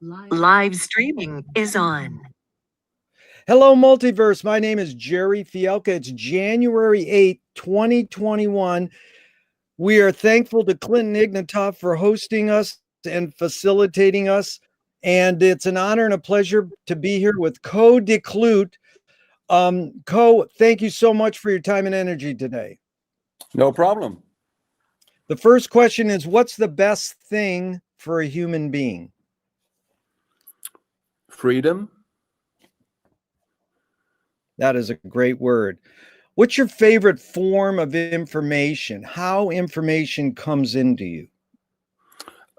Live streaming is on. Hello, Multiverse. My name is Gerry Fialka. It's January 8th, 2021. We are thankful to Clinton Ignatoff for hosting us and facilitating us. And it's an honor and a pleasure to be here with Kloet. Thank you so much for your time and energy today. No problem. The first question is, what's the best thing for a human being? Freedom. That is a great word. What's your favorite form of information? How information comes into you?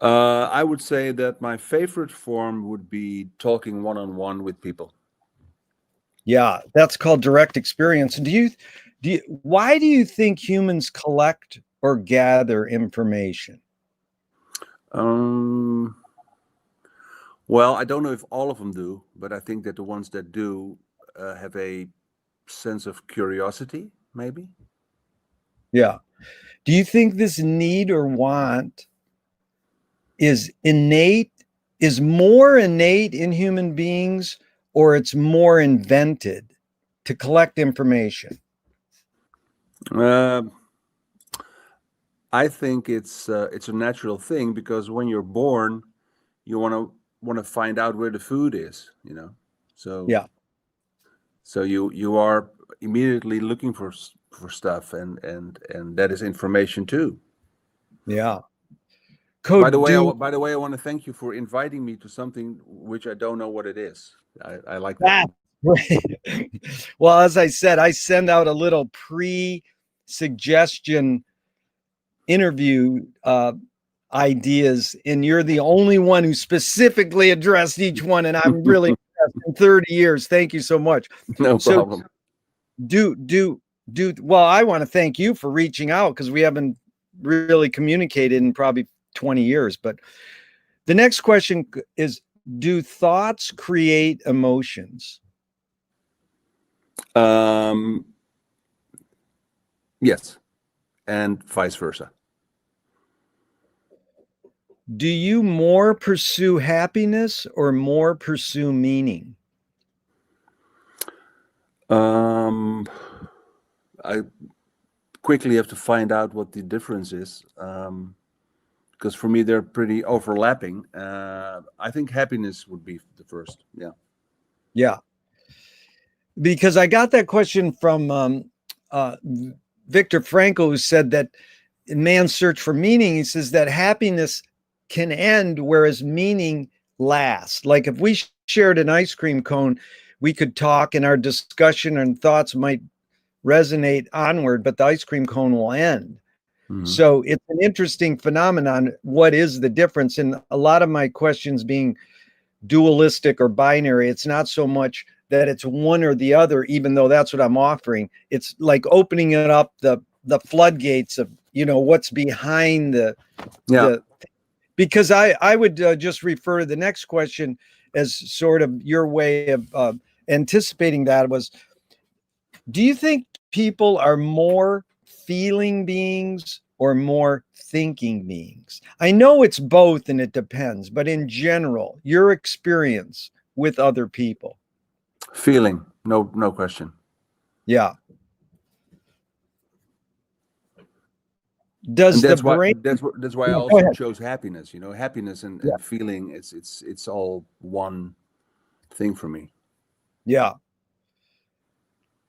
I would say that my favorite form would be talking one-on-one with people. Yeah, that's called direct experience. Why do you think humans collect or gather information? Well, I don't know if all of them do, but I think that the ones that do have a sense of curiosity, maybe. Yeah. Do you think this need or want is innate, is more innate in human beings, or it's more invented to collect information? I think it's a natural thing, because when you're born, you want to find out where the food is, So Yeah. So you are immediately looking for stuff, and that is information too. Yeah. By the way, I want to thank you for inviting me to something which I don't know what it is. I like that. Well, as I said, I send out a little pre-suggestion interview ideas, and you're the only one who specifically addressed each one, and I'm really impressed. In 30 years. Thank you so much. No problem. Well, I want to thank you for reaching out, because we haven't really communicated in probably 20 years. But the next question is, do thoughts create emotions? Yes, and vice versa. Do you more pursue happiness or more pursue meaning? I quickly have to find out what the difference is, because for me they're pretty overlapping. I think happiness would be the first. Yeah. Yeah. Because I got that question from Viktor Frankl, who said that in man's search for meaning, he says that happiness can end, whereas meaning lasts. Like if we shared an ice cream cone, we could talk and our discussion and thoughts might resonate onward, but the ice cream cone will end. Mm-hmm. So it's an interesting phenomenon. What is the difference? And a lot of my questions being dualistic or binary, it's not so much that it's one or the other, even though that's what I'm offering. It's like opening it up, the floodgates of, what's behind because I would just refer to the next question as sort of your way of anticipating that was, do you think people are more feeling beings or more thinking beings? I know it's both and it depends, but in general, your experience with other people. Feeling, no question. Yeah. That's why I also chose happiness. Happiness and feeling, it's all one thing for me. Yeah.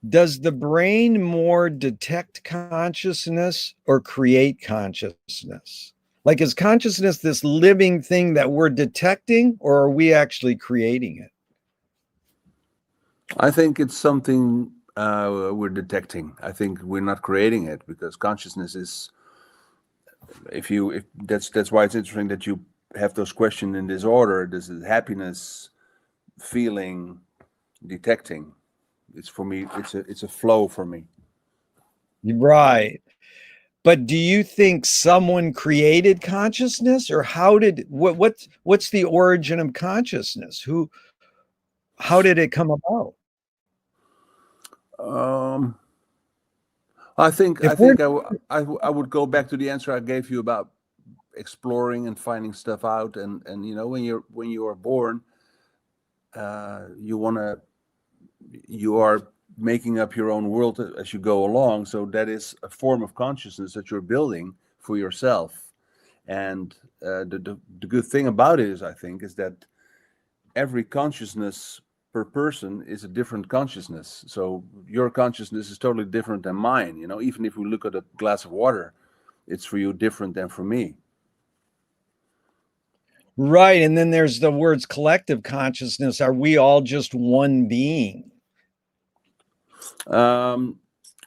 Does the brain more detect consciousness or create consciousness? Like, is consciousness this living thing that we're detecting, or are we actually creating it? I think it's something we're detecting. I think we're not creating it, because consciousness is, if that's why it's interesting that you have those questions in this order. This is happiness, feeling, detecting. It's for me, it's a flow for me. Right. But do you think someone created consciousness, or what's the origin of consciousness? How did it come about? I think I would go back to the answer I gave you about exploring and finding stuff out, and when you are born, you are making up your own world as you go along. So that is a form of consciousness that you're building for yourself. And the good thing about it is, I think, is that every consciousness per person is a different consciousness. So your consciousness is totally different than mine. Even if we look at a glass of water, it's for you different than for me. Right. And then there's the words collective consciousness. Are we all just one being?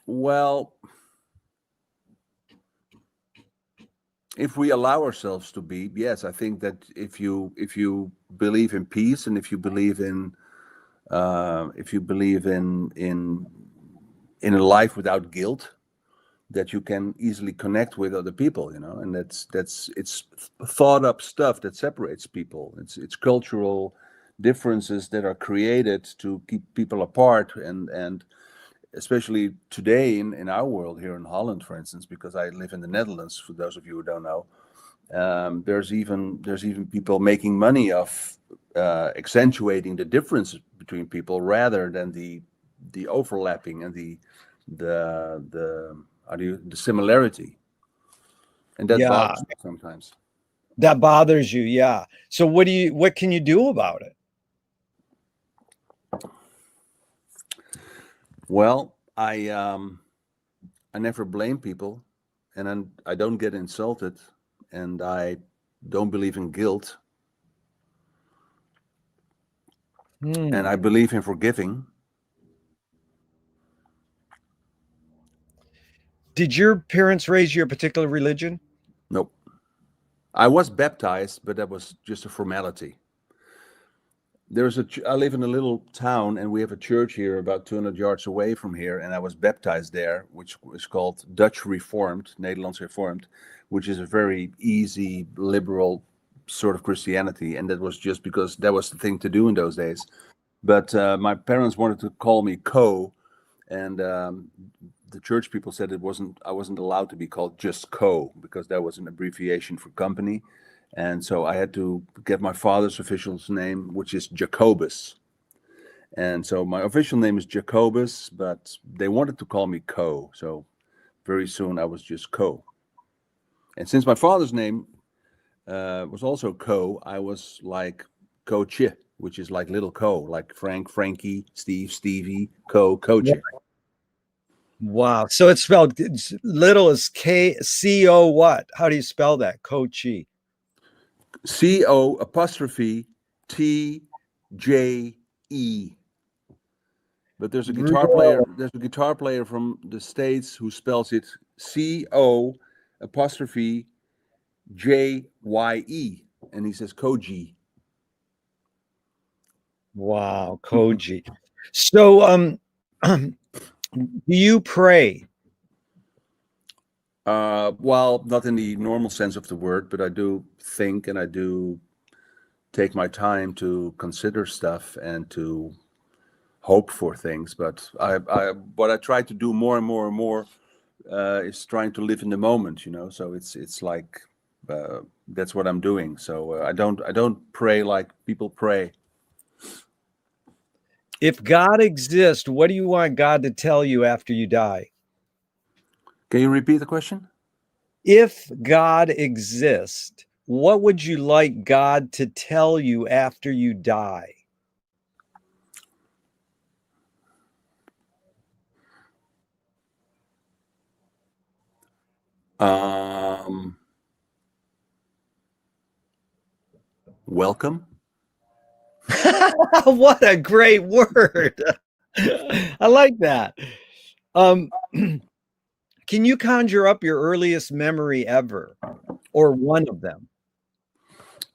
Well, if we allow ourselves to be, yes, I think that if you believe in peace, and if you believe in in a life without guilt, that you can easily connect with other people, and it's thought up stuff that separates people. It's cultural differences that are created to keep people apart, and especially today in our world here in Holland, for instance, because I live in the Netherlands. For those of you who don't know, there's even people making money off accentuating the difference between people rather than the overlapping and the similarity, and that bothers me sometimes. That bothers you, yeah. So what can you do about it? Well, I never blame people, and I don't get insulted, and I don't believe in guilt, and I believe in forgiving. Did your parents raise you a particular religion? Nope. I was baptized, but that was just a formality. I live in a little town, and we have a church here about 200 yards away from here, and I was baptized there, which is called Dutch Reformed, Nederlands Reformed, which is a very easy, liberal sort of Christianity, and that was just because that was the thing to do in those days. But my parents wanted to call me Co, and the church people said I wasn't allowed to be called just Co, because that was an abbreviation for company. And so I had to get my father's official name, which is Jacobus. And so my official name is Jacobus, but they wanted to call me Co. So very soon I was just Co. And since my father's name was also Co, I was like Coach, which is like little Co, like Frank, Frankie, Steve, Stevie, Coach. Wow. So it's spelled little as K-C-O what? How do you spell that? Coachy. C-O''T-J-E. But there's a guitar player. There's a guitar player from the States who spells it C-O''J-Y-E, and he says Koji. Wow, Koji. So, do you pray? Well, not in the normal sense of the word, but I do think, and I do take my time to consider stuff and to hope for things. But what I try to do more and more and more is trying to live in the moment. So it's like that's what I'm doing. So I don't pray like people pray. If God exists, what do you want God to tell you after you die? Can you repeat the question? If God exists, what would you like God to tell you after you die? Welcome. What a great word. I like that. Can you conjure up your earliest memory ever, or one of them?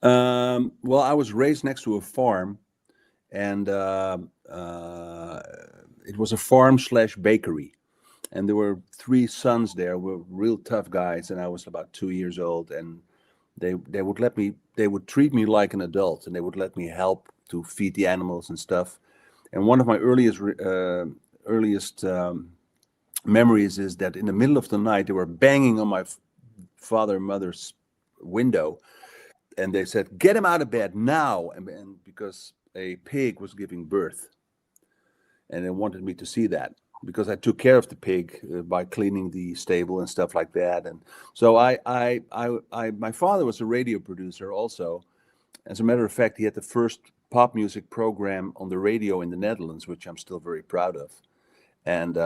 Well, I was raised next to a farm, and it was a farm/bakery, and there were 3 sons there, were real tough guys, and I was about 2 years old, and they would treat me like an adult, and they would let me help to feed the animals and stuff. And one of my earliest memories is that in the middle of the night they were banging on my father and mother's window, and they said, "Get him out of bed now!" And because a pig was giving birth, and they wanted me to see that because I took care of the pig by cleaning the stable and stuff like that. And so my father was a radio producer also. As a matter of fact, he had the first pop music program on the radio in the Netherlands, which I'm still very proud of. And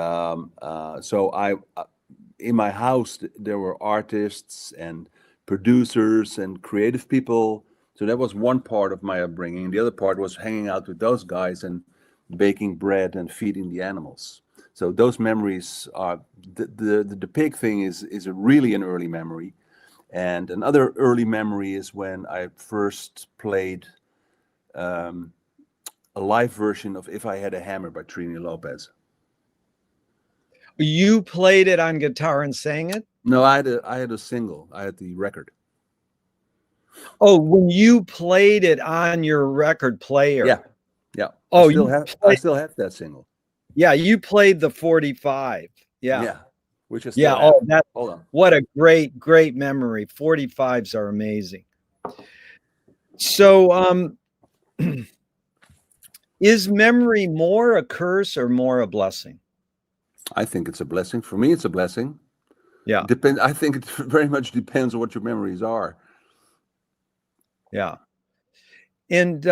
in my house, there were artists and producers and creative people. So that was one part of my upbringing. The other part was hanging out with those guys and baking bread and feeding the animals. So those memories are the pig thing is really an early memory. And another early memory is when I first played a live version of If I Had a Hammer by Trini Lopez. You played it on guitar and sang it? No, I had a single. I had the record. Oh, when you played it on your record player. Yeah. Yeah. Oh, I still have that single. Yeah, you played the 45. Yeah. Yeah. Which is yeah. still Hold on. What a great memory. 45s are amazing. So, is memory more a curse or more a blessing? I think it's a blessing. For me, it's a blessing. Yeah. I think it very much depends on what your memories are. Yeah. And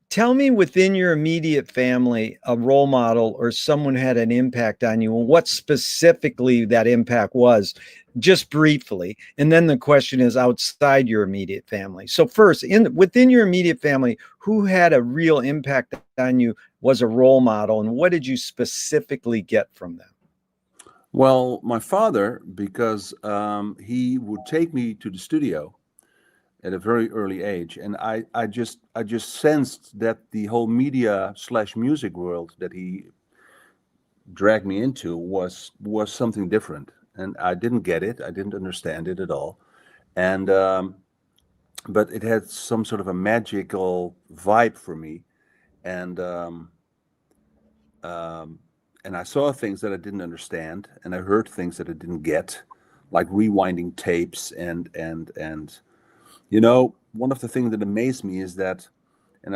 tell me, within your immediate family, a role model or someone had an impact on you, and what specifically that impact was, just briefly. And then the question is outside your immediate family. So first, within your immediate family, who had a real impact on you, was a role model, and what did you specifically get from them? Well, my father, because he would take me to the studio at a very early age, and I just sensed that the whole media / music world that he dragged me into was something different, and I didn't get it. I didn't understand it at all, and but it had some sort of a magical vibe for me, and I saw things that I didn't understand, and I heard things that I didn't get, like rewinding tapes and one of the things that amazed me is that, and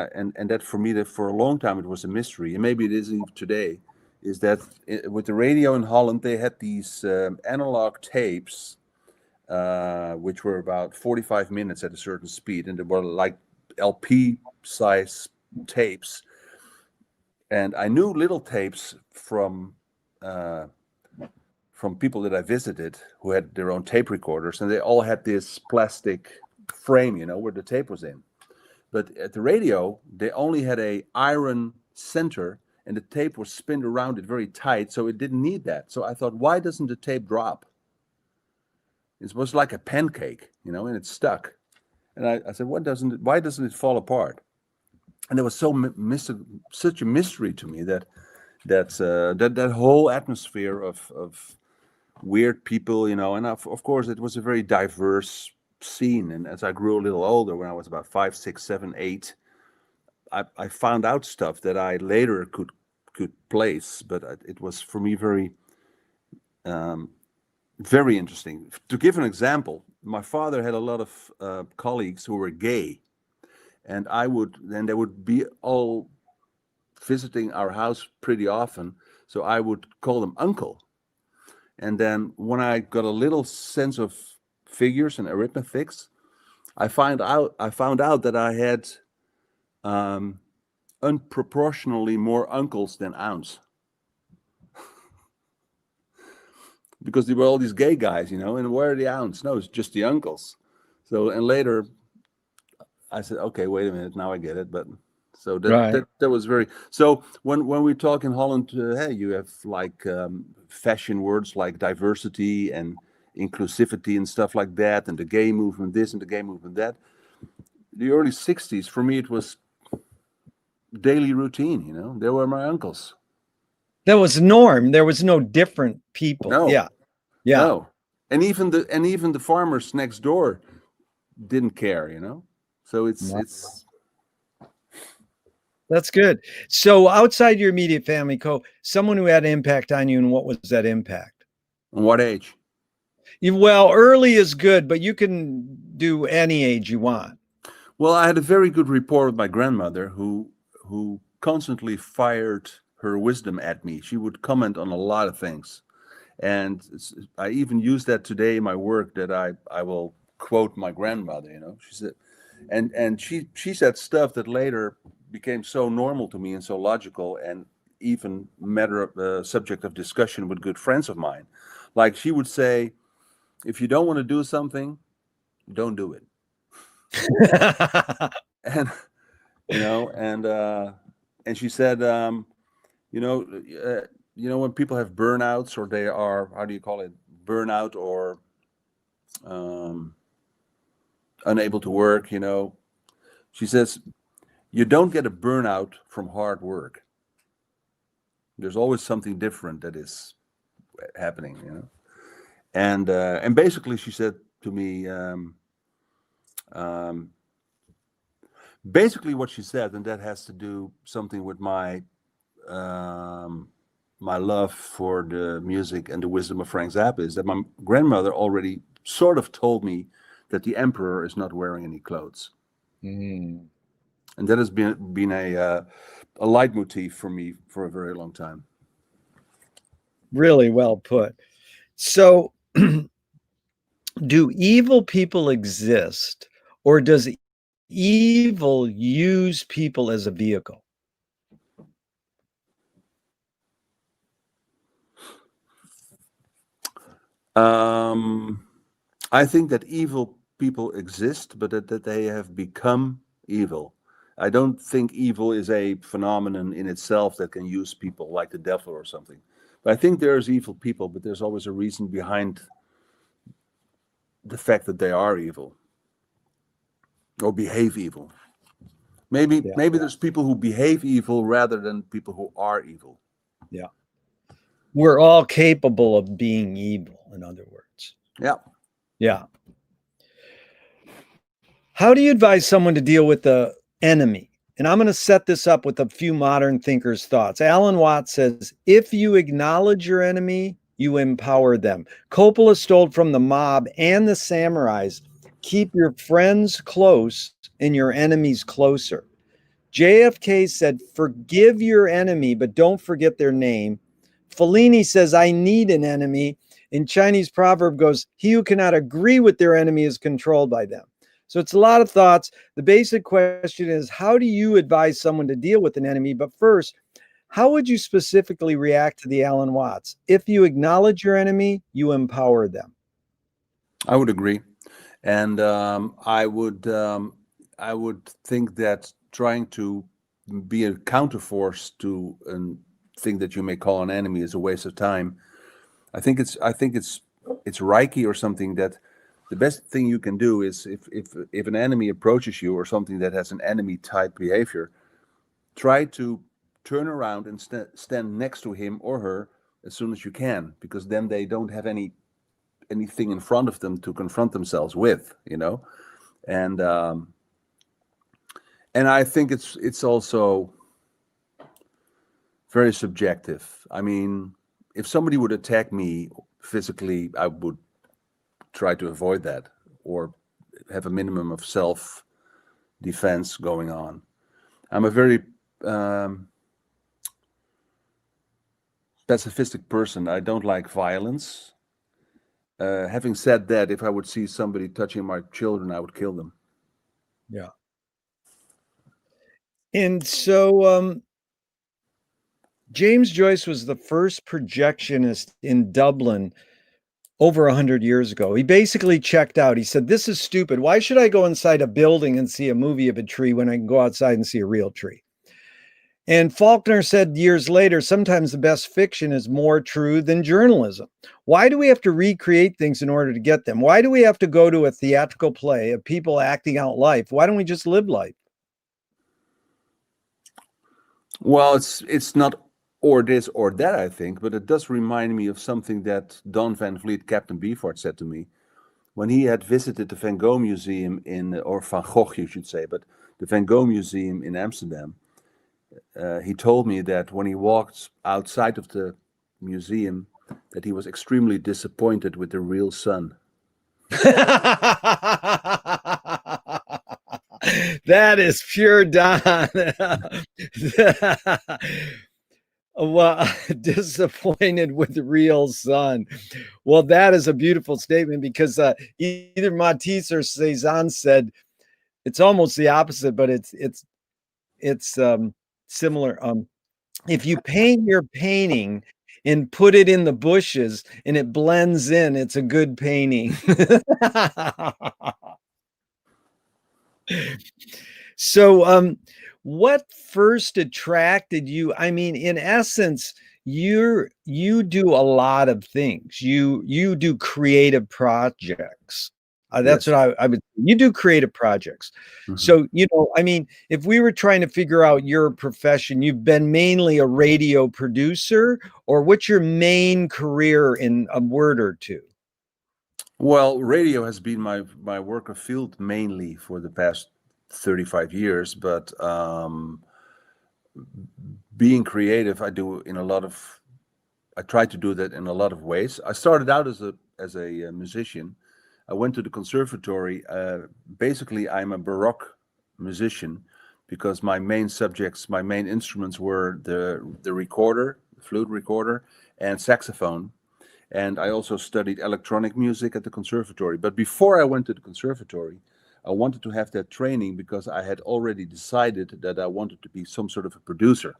that for me, that for a long time it was a mystery, and maybe it is even today, is that with the radio in Holland, they had these analog tapes, which were about 45 minutes at a certain speed, and they were like LP size tapes. And I knew little tapes from people that I visited who had their own tape recorders, and they all had this plastic frame, where the tape was in. But at the radio, they only had a iron center, and the tape was spinned around it very tight, so it didn't need that. So I thought, why doesn't the tape drop? It was like a pancake, and it stuck. And I said, why doesn't it fall apart? And it was such a mystery to me that whole atmosphere of weird people, and of course it was a very diverse scene. And as I grew a little older, when I was about 5, 6, 7, 8, I found out stuff that I later could place, but it was for me very very interesting. To give an example, my father had a lot of colleagues who were gay. And they would be all visiting our house pretty often. So I would call them uncle. And then when I got a little sense of figures and arithmetics, I found out that I had unproportionally more uncles than aunts. Because there were all these gay guys, and where are the aunts? No, it's just the uncles. So, and later I said, okay, wait a minute, now I get it. But so that was very, so when we talk in Holland, hey, you have like fashion words like diversity and inclusivity and stuff like that, and the gay movement this and the gay movement that. The early 60s, for me, it was daily routine, they were my uncles. That was norm. There was no different people. No. Yeah. No. And even the farmers next door didn't care, So it's that's good. So outside your immediate family, someone who had an impact on you, and what was that impact? On what age? Well, early is good, but you can do any age you want. Well, I had a very good rapport with my grandmother, who constantly fired her wisdom at me. She would comment on a lot of things, and I even use that today in my work. That I will quote my grandmother. You know, she said, and she said stuff that later became so normal to me and so logical, and even matter of subject of discussion with good friends of mine. Like she would say, if you don't want to do something, don't do it. And and she said, you know, when people have burnouts, or they are, how do you call it, burnout, or unable to work, she says, you don't get a burnout from hard work. There's always something different that is happening, and basically she said to me, basically what she said, and that has to do something with my my love for the music and the wisdom of Frank Zappa, is that my grandmother already sort of told me that the emperor is not wearing any clothes. Mm. And that has been a leitmotif for me for a very long time. Really well put. So do evil people exist, or does evil use people as a vehicle? I think that evil people exist, but that they have become evil. I don't think evil is a phenomenon in itself that can use people like the devil or something. But I think there's evil people, but there's always a reason behind the fact that they are evil or behave evil. Maybe there's people who behave evil rather than people who are evil. Yeah. We're all capable of being evil, in other words. Yeah. Yeah. How do you advise someone to deal with the enemy? And I'm going to set this up with a few modern thinkers' thoughts. Alan Watts says, if you acknowledge your enemy, you empower them. Coppola stole from the mob and the samurais. Keep your friends close and your enemies closer. JFK said, forgive your enemy, but don't forget their name. Fellini says, I need an enemy. And Chinese proverb goes, he who cannot agree with their enemy is controlled by them. So it's a lot of thoughts. The basic question is, how do you advise someone to deal with an enemy? But first, how would you specifically react to the Alan Watts? If you acknowledge your enemy, you empower them. I would agree. And I would think that trying to be a counterforce to a thing that you may call an enemy is a waste of time. I think it's Reiki or something, that the best thing you can do is if an enemy approaches you, or something that has an enemy type behavior, try to turn around and stand next to him or her as soon as you can, because then they don't have anything in front of them to confront themselves with, and I think it's also very subjective. I mean, if somebody would attack me physically, I would try to avoid that, or have a minimum of self-defense going on. I'm a very pacifistic person. I don't like violence. Having said that, if I would see somebody touching my children, I would kill them. Yeah. And so James Joyce was the first projectionist in Dublin over 100 years ago. He basically checked out. He said, this is stupid. Why should I go inside a building and see a movie of a tree when I can go outside and see a real tree? And Faulkner said years later, sometimes the best fiction is more true than journalism. Why do we have to recreate things in order to get them? Why do we have to go to a theatrical play of people acting out life? Why don't we just live life? Well, it's not or this or that, I think, but it does remind me of something that Don Van Vliet, Captain Beefheart, said to me when he had visited the Van Gogh Museum or Van Gogh, you should say, but the Van Gogh Museum in Amsterdam. He told me that when he walked outside of the museum, that he was extremely disappointed with the real sun. That is pure Don. Well, disappointed with the real sun. Well, that is a beautiful statement because either Matisse or Cezanne said it's almost the opposite, but it's similar. If you paint your painting and put it in the bushes and it blends in, it's a good painting. So, what first attracted you? I mean, in essence, you do a lot of things. You do creative projects. That's Yes. what I would. You do creative projects. So, I mean, if we were trying to figure out your profession, you've been mainly a radio producer, or what's your main career in a word or two? Well, radio has been my work of field mainly for the past 35 years, but being creative, I try to do that in a lot of ways. I started out as a musician. I went to the conservatory. Basically, I'm a Baroque musician because my main instruments were the recorder, flute recorder, and saxophone. And I also studied electronic music at the conservatory. But before I went to the conservatory, I wanted to have that training because I had already decided that I wanted to be some sort of a producer.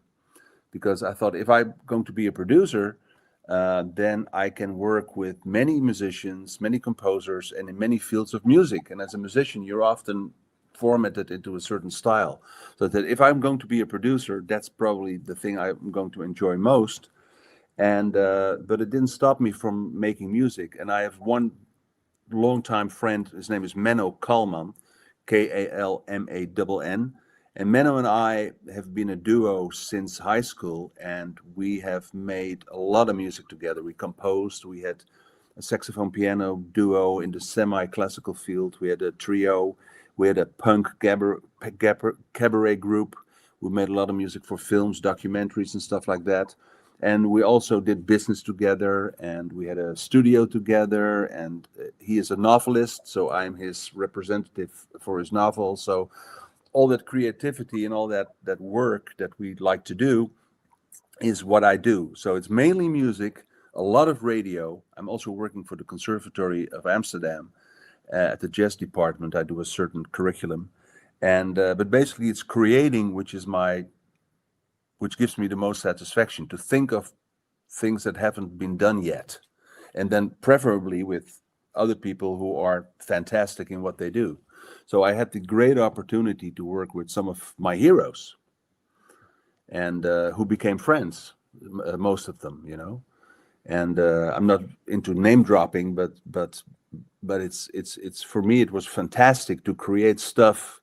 Because I thought if I'm going to be a producer, then I can work with many musicians, many composers, and in many fields of music. And as a musician, you're often formatted into a certain style. So that if I'm going to be a producer, that's probably the thing I'm going to enjoy most. And but it didn't stop me from making music. And I have one longtime friend. His name is Menno Kalman, Kalmann. And Menno and I have been a duo since high school, and we have made a lot of music together. We composed. We had a saxophone piano duo in the semi-classical field. We had a trio. We had a punk cabaret group. We made a lot of music for films, documentaries, and stuff like that. And we also did business together, and we had a studio together. And he is a novelist, so I'm his representative for his novel. So all that creativity and all that work that we like to do is what I do. So it's mainly music, a lot of radio. I'm also working for the Conservatory of Amsterdam at the jazz department. I do a certain curriculum, and but basically it's creating, which gives me the most satisfaction, to think of things that haven't been done yet, and then preferably with other people who are fantastic in what they do. So I had the great opportunity to work with some of my heroes, and who became friends, most of them, And I'm not into name dropping, but it's for me it was fantastic to create stuff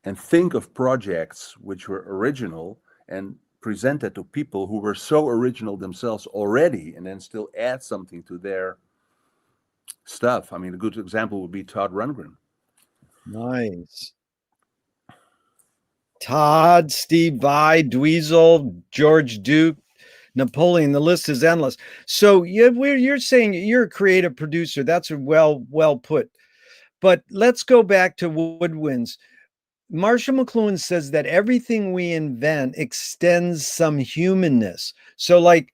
and think of projects which were original and present it to people who were so original themselves already, and then still add something to their stuff. I mean, a good example would be Todd Rundgren. Nice. Todd, Steve Vai, Dweezil, George Duke, Napoleon. The list is endless. So you're saying you're a creative producer. That's well put. But let's go back to woodwinds. Marshall McLuhan says that everything we invent extends some humanness. So like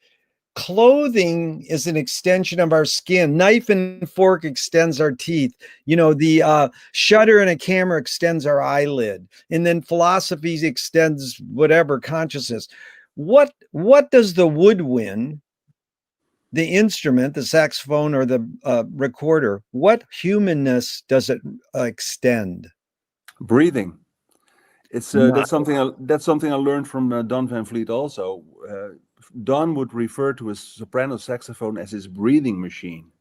clothing is an extension of our skin. Knife and fork extends our teeth. The shutter in a camera extends our eyelid. And then philosophy extends whatever consciousness. What does the woodwind, the instrument, the saxophone or the recorder, what humanness does it extend? Breathing. It's that's something I learned from Don Van Vliet also. Don would refer to his soprano saxophone as his breathing machine,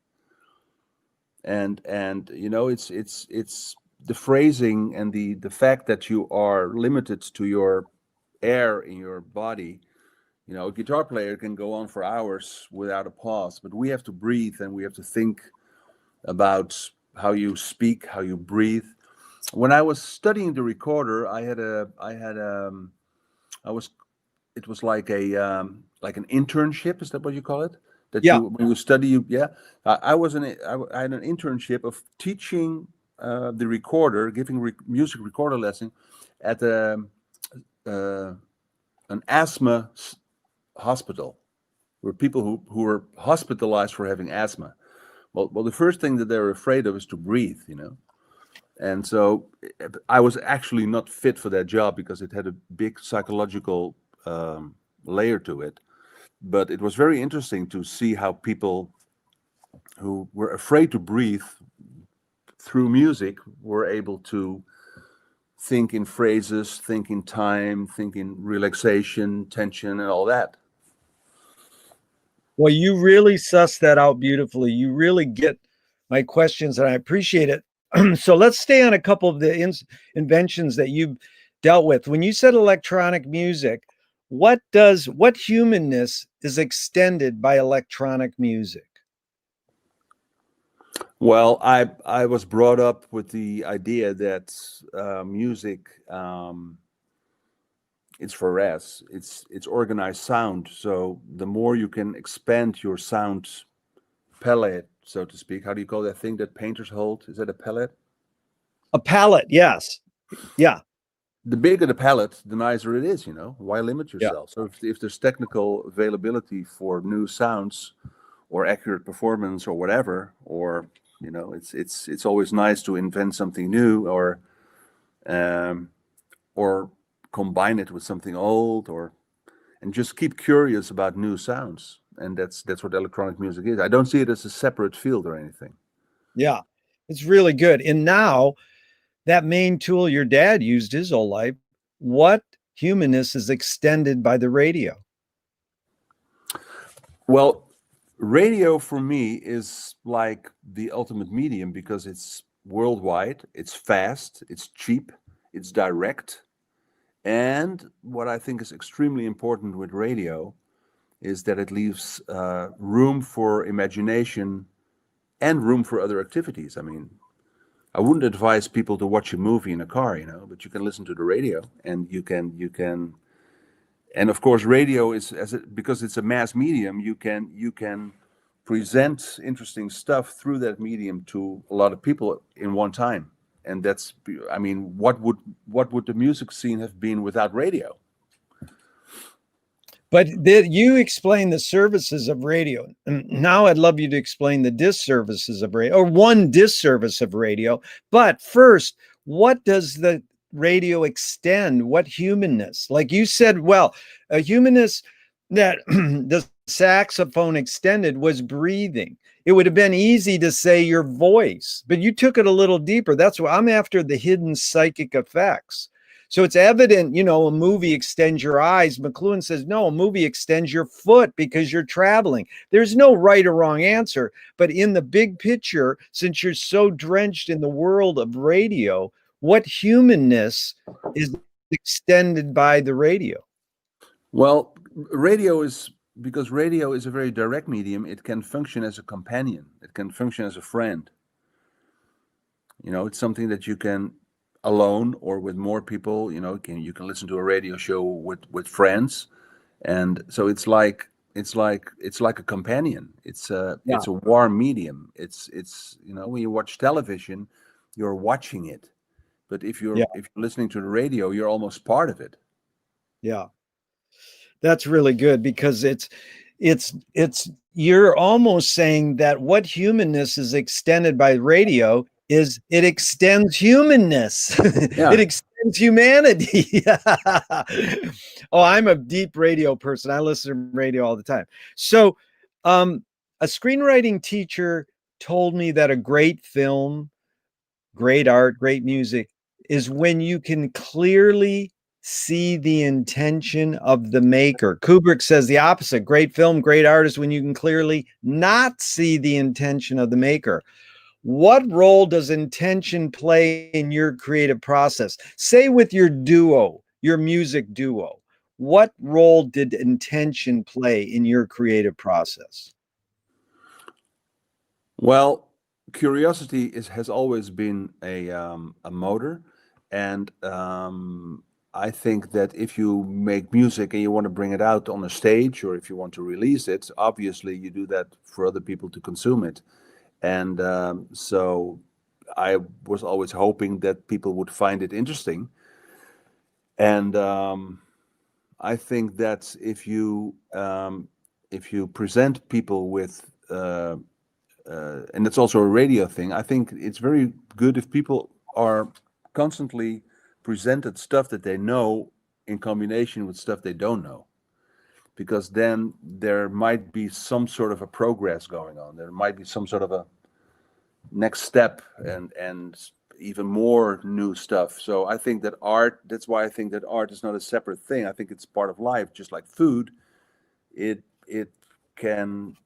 and it's the phrasing and the fact that you are limited to your air in your body. A guitar player can go on for hours without a pause, but we have to breathe, and we have to think about how you speak, how you breathe. When I was studying the recorder, it was like an internship. Is that what you call it? that Yeah. you when you study you yeah I was I had an internship of teaching the recorder, giving music recorder lesson at uh, an asthma hospital, where people who were hospitalized for having asthma. Well, the first thing that they're afraid of is to breathe, you know. And so I was actually not fit for that job because it had a big psychological layer to it. But it was very interesting to see how people who were afraid to breathe through music were able to think in phrases, think in time, think in relaxation, tension, and all that. Well, you really suss that out beautifully. You really get my questions, and I appreciate it. So let's stay on a couple of the inventions that you've dealt with. When you said electronic music, what humanness is extended by electronic music? Well, I was brought up with the idea that music it's for us. It's organized sound. So the more you can expand your sound palette, so to speak. How do you call that thing that painters hold? Is that a palette? A palette, yes. Yeah. The bigger the palette, the nicer it is, you know. Why limit Yeah. yourself? So if there's technical availability for new sounds or accurate performance or whatever, or you know, it's always nice to invent something new um, or combine it with something old, or and just keep curious about new sounds. And that's what electronic music is. I don't see it as a separate field or anything. Yeah. It's really good. And now that main tool your dad used his whole life, what humanness is extended by the radio? Well, radio for me is like the ultimate medium because it's worldwide, it's fast, it's cheap, it's direct. And what I think is extremely important with radio is that it leaves room for imagination and room for other activities. I mean, I wouldn't advise people to watch a movie in a car, you know, but you can listen to the radio, and and of course, radio is because it's a mass medium. You can present interesting stuff through that medium to a lot of people in one time, and that's, I mean, what would the music scene have been without radio? But you explain the services of radio. And now I'd love you to explain the disservices of radio, or one disservice of radio. But first, what does the radio extend? What humanness? Like you said, well, a humanness that the saxophone extended was breathing. It would have been easy to say your voice, but you took it a little deeper. That's why I'm after the hidden psychic effects. So it's evident, you know, a movie extends your eyes. McLuhan says, no, a movie extends your foot because you're traveling. There's no right or wrong answer. But in the big picture, since you're so drenched in the world of radio, what humanness is extended by the radio? Well, radio is because radio is a very direct medium. It can function as a companion. It can function as a friend. You know, it's something that you can alone or with more people. You know, you can listen to a radio show with friends, and so it's like a companion. It's a Yeah. it's a warm medium. It's you know, when you watch television, you're watching it, but Yeah. if you're listening to the radio, you're almost part of it. Yeah. That's really good because it's you're almost saying that what humanness is extended by radio is it extends humanness. Yeah. It extends humanity. Oh, I'm a deep radio person. I listen to radio all the time. So, a screenwriting teacher told me that a great film, great art, great music is when you can clearly see the intention of the maker. Kubrick says the opposite. Great film, great art is when you can clearly not see the intention of the maker. What role does intention play in your creative process? Say with your duo, your music duo, what role did intention play in your creative process? Well, curiosity has always been a motor, and I think that if you make music and you want to bring it out on a stage, or if you want to release it, obviously you do that for other people to consume it. And so I was always hoping that people would find it interesting. And I think that if you present people with and it's also a radio thing. I think it's very good if people are constantly presented stuff that they know in combination with stuff they don't know, because then there might be some sort of a progress going on. There might be some sort of a next step and even more new stuff. So I think that that's why I think that art is not a separate thing. I think it's part of life, just like food. It can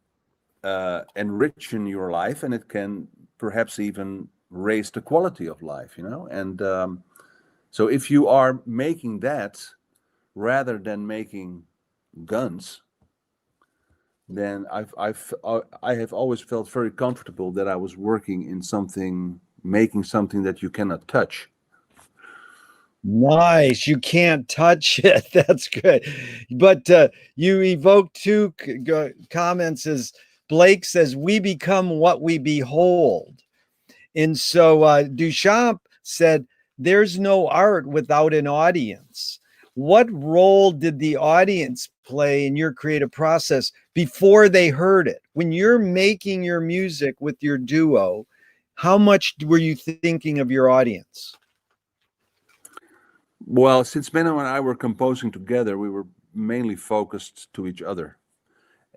enrichen your life, and it can perhaps even raise the quality of life, and so if you are making that rather than making guns, then I have always felt very comfortable that I was working in something, making something that you cannot touch. Nice. You can't touch it. That's good. But you evoked two comments. As Blake says, we become what we behold. And so Duchamp said, there's no art without an audience. What role did the audience play in your creative process before they heard it? When you're making your music with your duo, how much were you thinking of your audience? Well, since Menno and I were composing together, we were mainly focused to each other.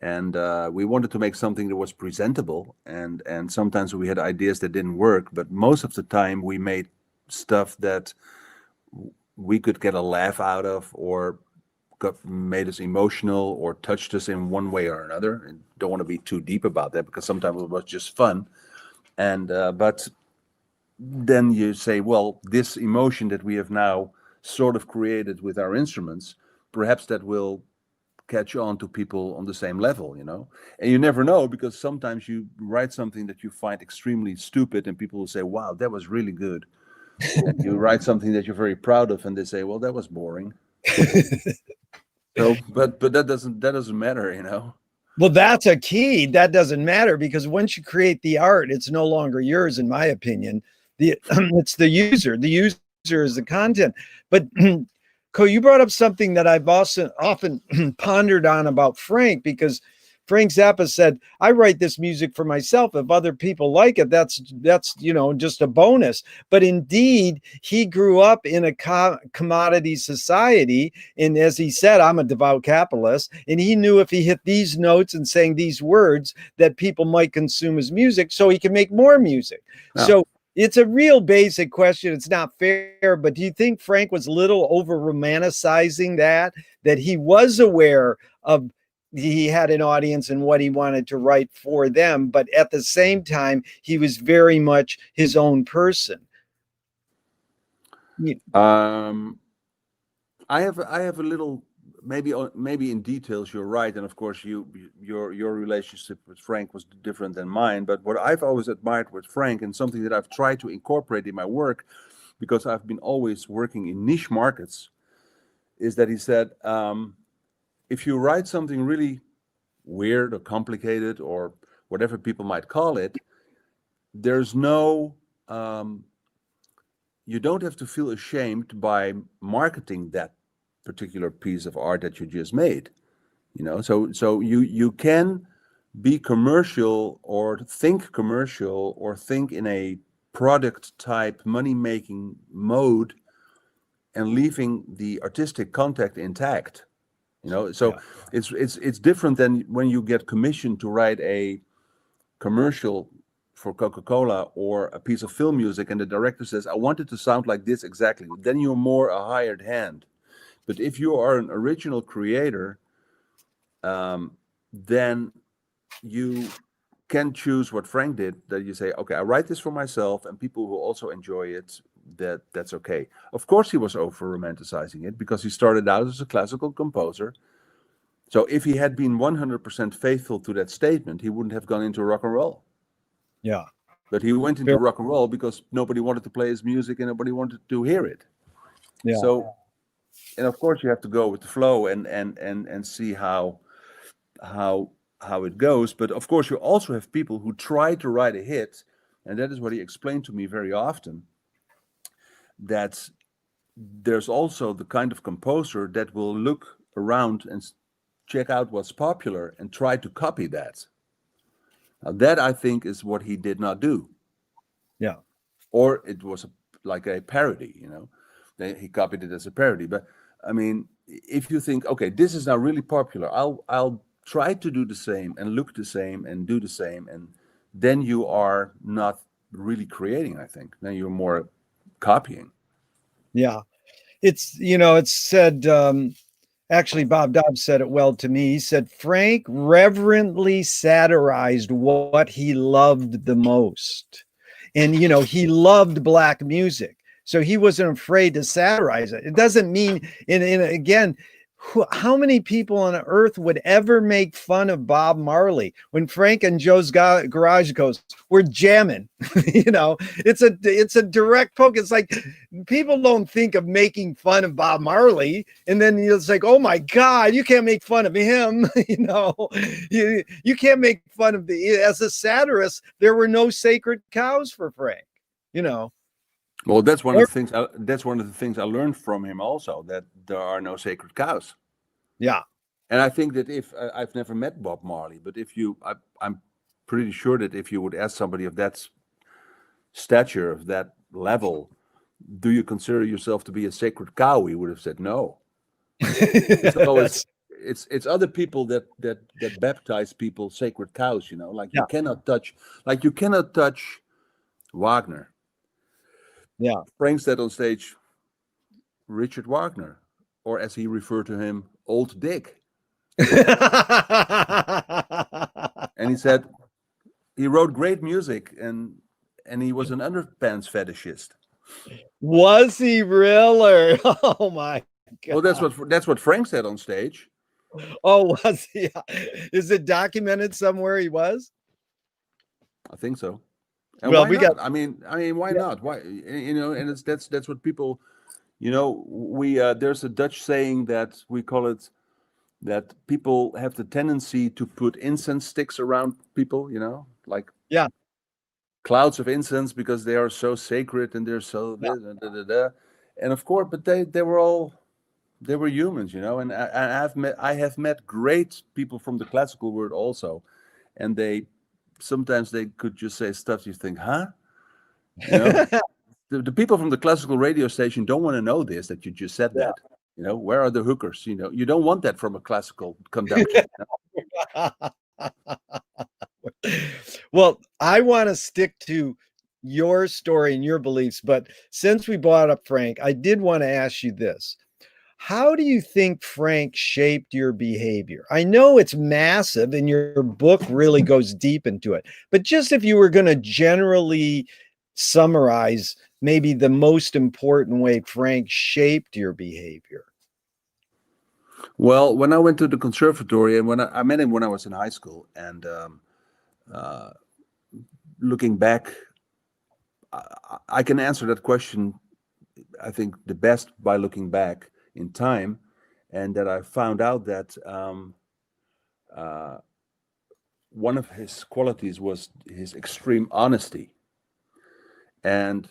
And we wanted to make something that was presentable. And sometimes we had ideas that didn't work, but most of the time we made stuff that we could get a laugh out of, or made us emotional, or touched us in one way or another. And don't want to be too deep about that, because sometimes it was just fun. And but then you say, well, this emotion that we have now sort of created with our instruments, perhaps that will catch on to people on the same level, and you never know, because sometimes you write something that you find extremely stupid and people will say, wow, that was really good. And you write something that you're very proud of and they say, well, that was boring. So but that doesn't matter. Well, that's a key. That doesn't matter, because once you create the art, it's no longer yours, in my opinion. It's the user. The user is the content. But Co, you brought up something that I've also often pondered on about Frank, because Frank Zappa said, I write this music for myself. If other people like it, that's just a bonus. But indeed, he grew up in a commodity society. And as he said, I'm a devout capitalist. And he knew if he hit these notes and sang these words, that people might consume his music so he can make more music. Yeah. So it's a real basic question. It's not fair, but do you think Frank was a little over romanticizing that he was aware of he had an audience and what he wanted to write for them, but at the same time, he was very much his own person? I have a little, maybe in details you're right, and of course your relationship with Frank was different than mine. But what I've always admired with Frank, and something that I've tried to incorporate in my work, because I've been always working in niche markets, is that he said, if you write something really weird or complicated or whatever people might call it, there's no you don't have to feel ashamed by marketing that particular piece of art that you just made. So you can be commercial, or think in a product type money making mode, and leaving the artistic contact intact. So yeah. It's different than when you get commissioned to write a commercial for Coca-Cola or a piece of film music, and the director says, I want it to sound like this exactly. Then you're more a hired hand. But if you are an original creator, then you can choose what Frank did, that you say, okay, I write this for myself and people will also enjoy it. That's okay. Of course, he was over romanticizing it, because he started out as a classical composer. So if he had been 100% faithful to that statement, he wouldn't have gone into rock and roll. Yeah. But he went into rock and roll because nobody wanted to play his music and nobody wanted to hear it. Yeah. So and of course you have to go with the flow and see how how it goes. But of course you also have people who try to write a hit, and that is what he explained to me very often, that there's also the kind of composer that will look around and check out what's popular and try to copy that. Now, that I think is what he did not do. Yeah. Or it was like a parody, he copied it as a parody. But I mean, if you think, okay, this is now really popular, I'll try to do the same and look the same and do the same, and then you are not really creating. I think then you're more copying. Yeah. It's said, actually, Bob Dobbs said it well to me. He said, Frank reverently satirized what he loved the most. And, he loved black music. So he wasn't afraid to satirize it. It doesn't mean, again, how many people on earth would ever make fun of Bob Marley when Frank and Joe's garage goes, we're jamming? It's a direct poke. It's like people don't think of making fun of Bob Marley, and then it's like, oh my God, you can't make fun of him. You can't make fun of as a satirist. There were no sacred cows for Frank. Well, that's one of the things. That's one of the things I learned from him also, that there are no sacred cows. Yeah. And I think that if I've never met Bob Marley, but I'm pretty sure that if you would ask somebody of that stature, of that level, do you consider yourself to be a sacred cow? He would have said no. It's other people that baptize people sacred cows. Like you cannot touch, Wagner. Yeah. Frank said on stage, Richard Wagner, or as he referred to him, Old Dick. And he said he wrote great music, and he was an underpants fetishist. Was he really? Oh my God. Well, that's what Frank said on stage. Oh, was he? Is it documented somewhere he was? I think so. And Well, why not? I mean, why not? Why, and that's what people, we there's a Dutch saying that we call it, that people have the tendency to put incense sticks around people, like clouds of incense, because they are so sacred and they're so and of course, but they were humans, and I have met great people from the classical world also, and sometimes they could just say stuff you think, huh? The people from the classical radio station don't want to know this, that you just said that. Where are the hookers? You don't want that from a classical conductor. Well, I want to stick to your story and your beliefs, but since we brought up Frank, I did want to ask you this. How do you think Frank shaped your behavior? I know it's massive and your book really goes deep into it, but just if you were going to generally summarize maybe the most important way Frank shaped your behavior. Well, when I went to the conservatory, and when I met him when I was in high school, and looking back, I can answer that question, I think, the best by looking back in time, and that I found out that one of his qualities was his extreme honesty. And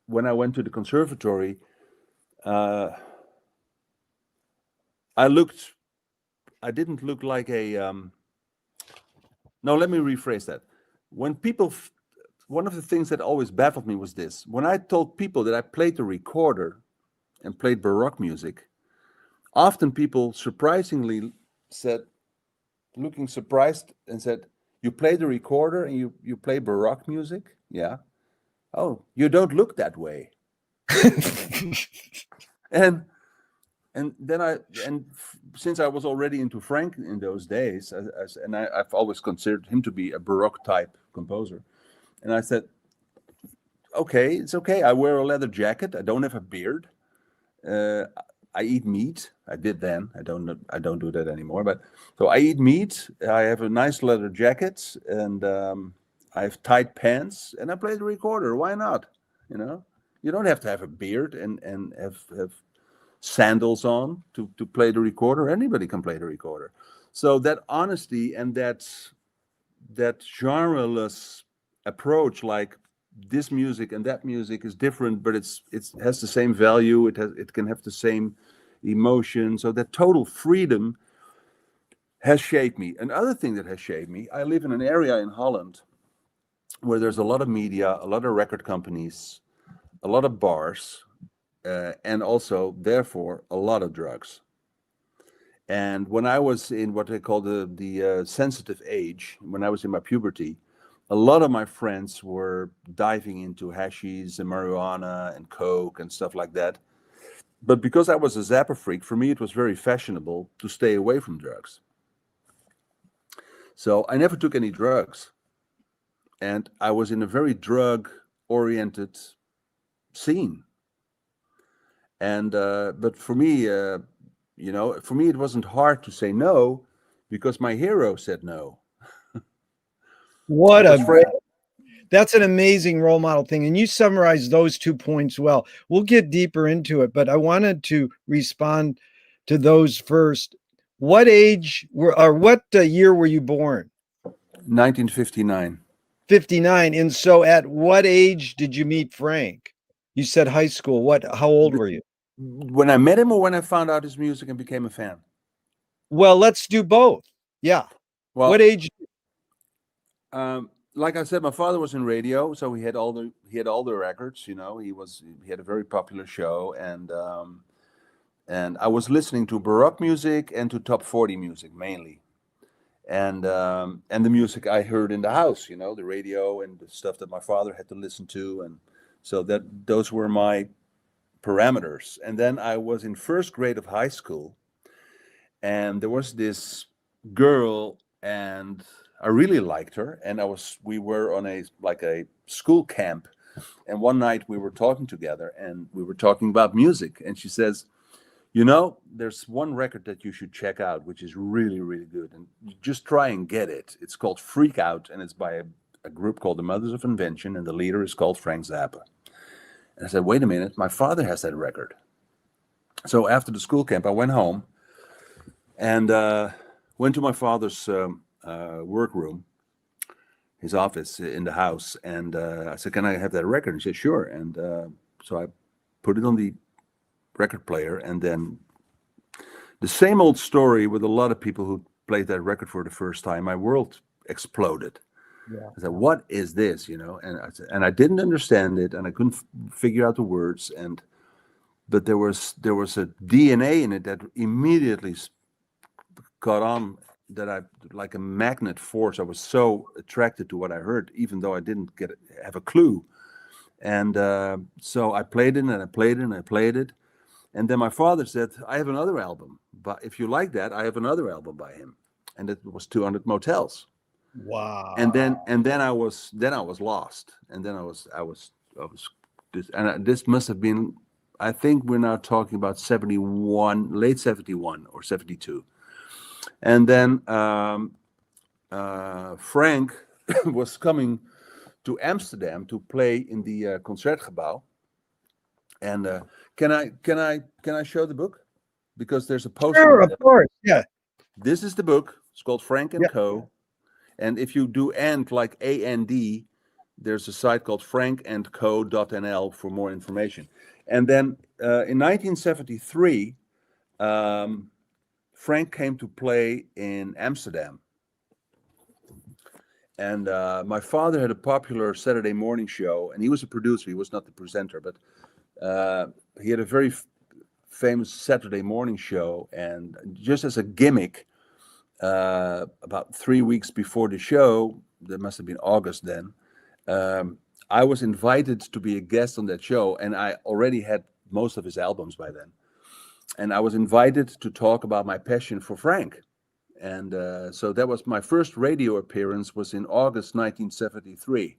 when I went to the conservatory, I didn't look like a no, let me rephrase that. When people, one of the things that always baffled me was this: when I told people that I played the recorder and played Baroque music, often people surprisingly said, looking surprised, and said, "You play the recorder and you play Baroque music?" Yeah. Oh, you don't look that way. and then since I was already into Frank in those days, I've always considered him to be a Baroque type composer, and I said, "Okay, it's okay. I wear a leather jacket. I don't have a beard. I eat meat. I did then. I don't do that anymore. But so I eat meat. I have a nice leather jacket, and I have tight pants, and I play the recorder. Why not? You don't have to have a beard and have sandals on to play the recorder. Anybody can play the recorder. So that honesty and that genreless approach, like this music and that music is different, but it has the same value. It can have the same emotion. So that total freedom has shaped me. Another thing that has shaped me, I live in an area in Holland where there's a lot of media, a lot of record companies, a lot of bars, and also, therefore, a lot of drugs. And when I was in what they call the sensitive age, when I was in my puberty, a lot of my friends were diving into hashish and marijuana and coke and stuff like that. But because I was a zapper freak, for me it was very fashionable to stay away from drugs. So I never took any drugs. And I was in a very drug-oriented scene. And but for me, for me it wasn't hard to say no because my hero said no. What that's an amazing role model thing. And you summarized those 2 points well. We'll get deeper into it, but I wanted to respond to those first. What age what year were you born? 1959. 59. And so at what age did you meet Frank? You said high school. How old were you? When I met him or when I found out his music and became a fan? Well, let's do both. Yeah. Well, what age? Like I said, my father was in radio, so he had all the records. He had a very popular show, and I was listening to Baroque music and to top 40 music mainly, and the music I heard in the house, the radio and the stuff that my father had to listen to, and so those were my parameters. And then I was in first grade of high school, and there was this girl, and I really liked her, and we were on a school camp, and one night we were talking together, and we were talking about music, and she says, there's one record that you should check out, which is really, really good, and just try and get it. It's called Freak Out, and it's by a group called the Mothers of Invention, and the leader is called Frank Zappa. And I said, wait a minute, my father has that record. So after the school camp, I went home and went to my father's workroom, his office in the house, and I said, can I have that record? And he said, sure. And so I put it on the record player, and then the same old story with a lot of people who played that record for the first time. My world exploded. Yeah. I said, what is this? And I didn't understand it, and I couldn't figure out the words. But there was a DNA in it that immediately caught on, that I, like a magnet force, I was so attracted to what I heard, even though I didn't have a clue. And so I played it, and I played it, and I played it. And then my father said, I have another album, but if you like that, I have another album by him. And it was 200 Motels. Wow. And then I was lost. And then I was this must have been, I think we're now talking about 71, late 71 or 72. And then Frank was coming to Amsterdam to play in the Concertgebouw. And can I show the book? Because there's a poster. Sure, of course. Yeah. This is the book. It's called Frank and Co. And if you do "and" like AND, there's a site called frankandco.nl for more information. And then in 1973, Frank came to play in Amsterdam. And my father had a popular Saturday morning show, and he was a producer. He was not the presenter, but he had a very famous Saturday morning show. And just as a gimmick, about 3 weeks before the show, that must have been August then, I was invited to be a guest on that show, and I already had most of his albums by then. And I was invited to talk about my passion for Frank. And so that was my first radio appearance, was in August 1973.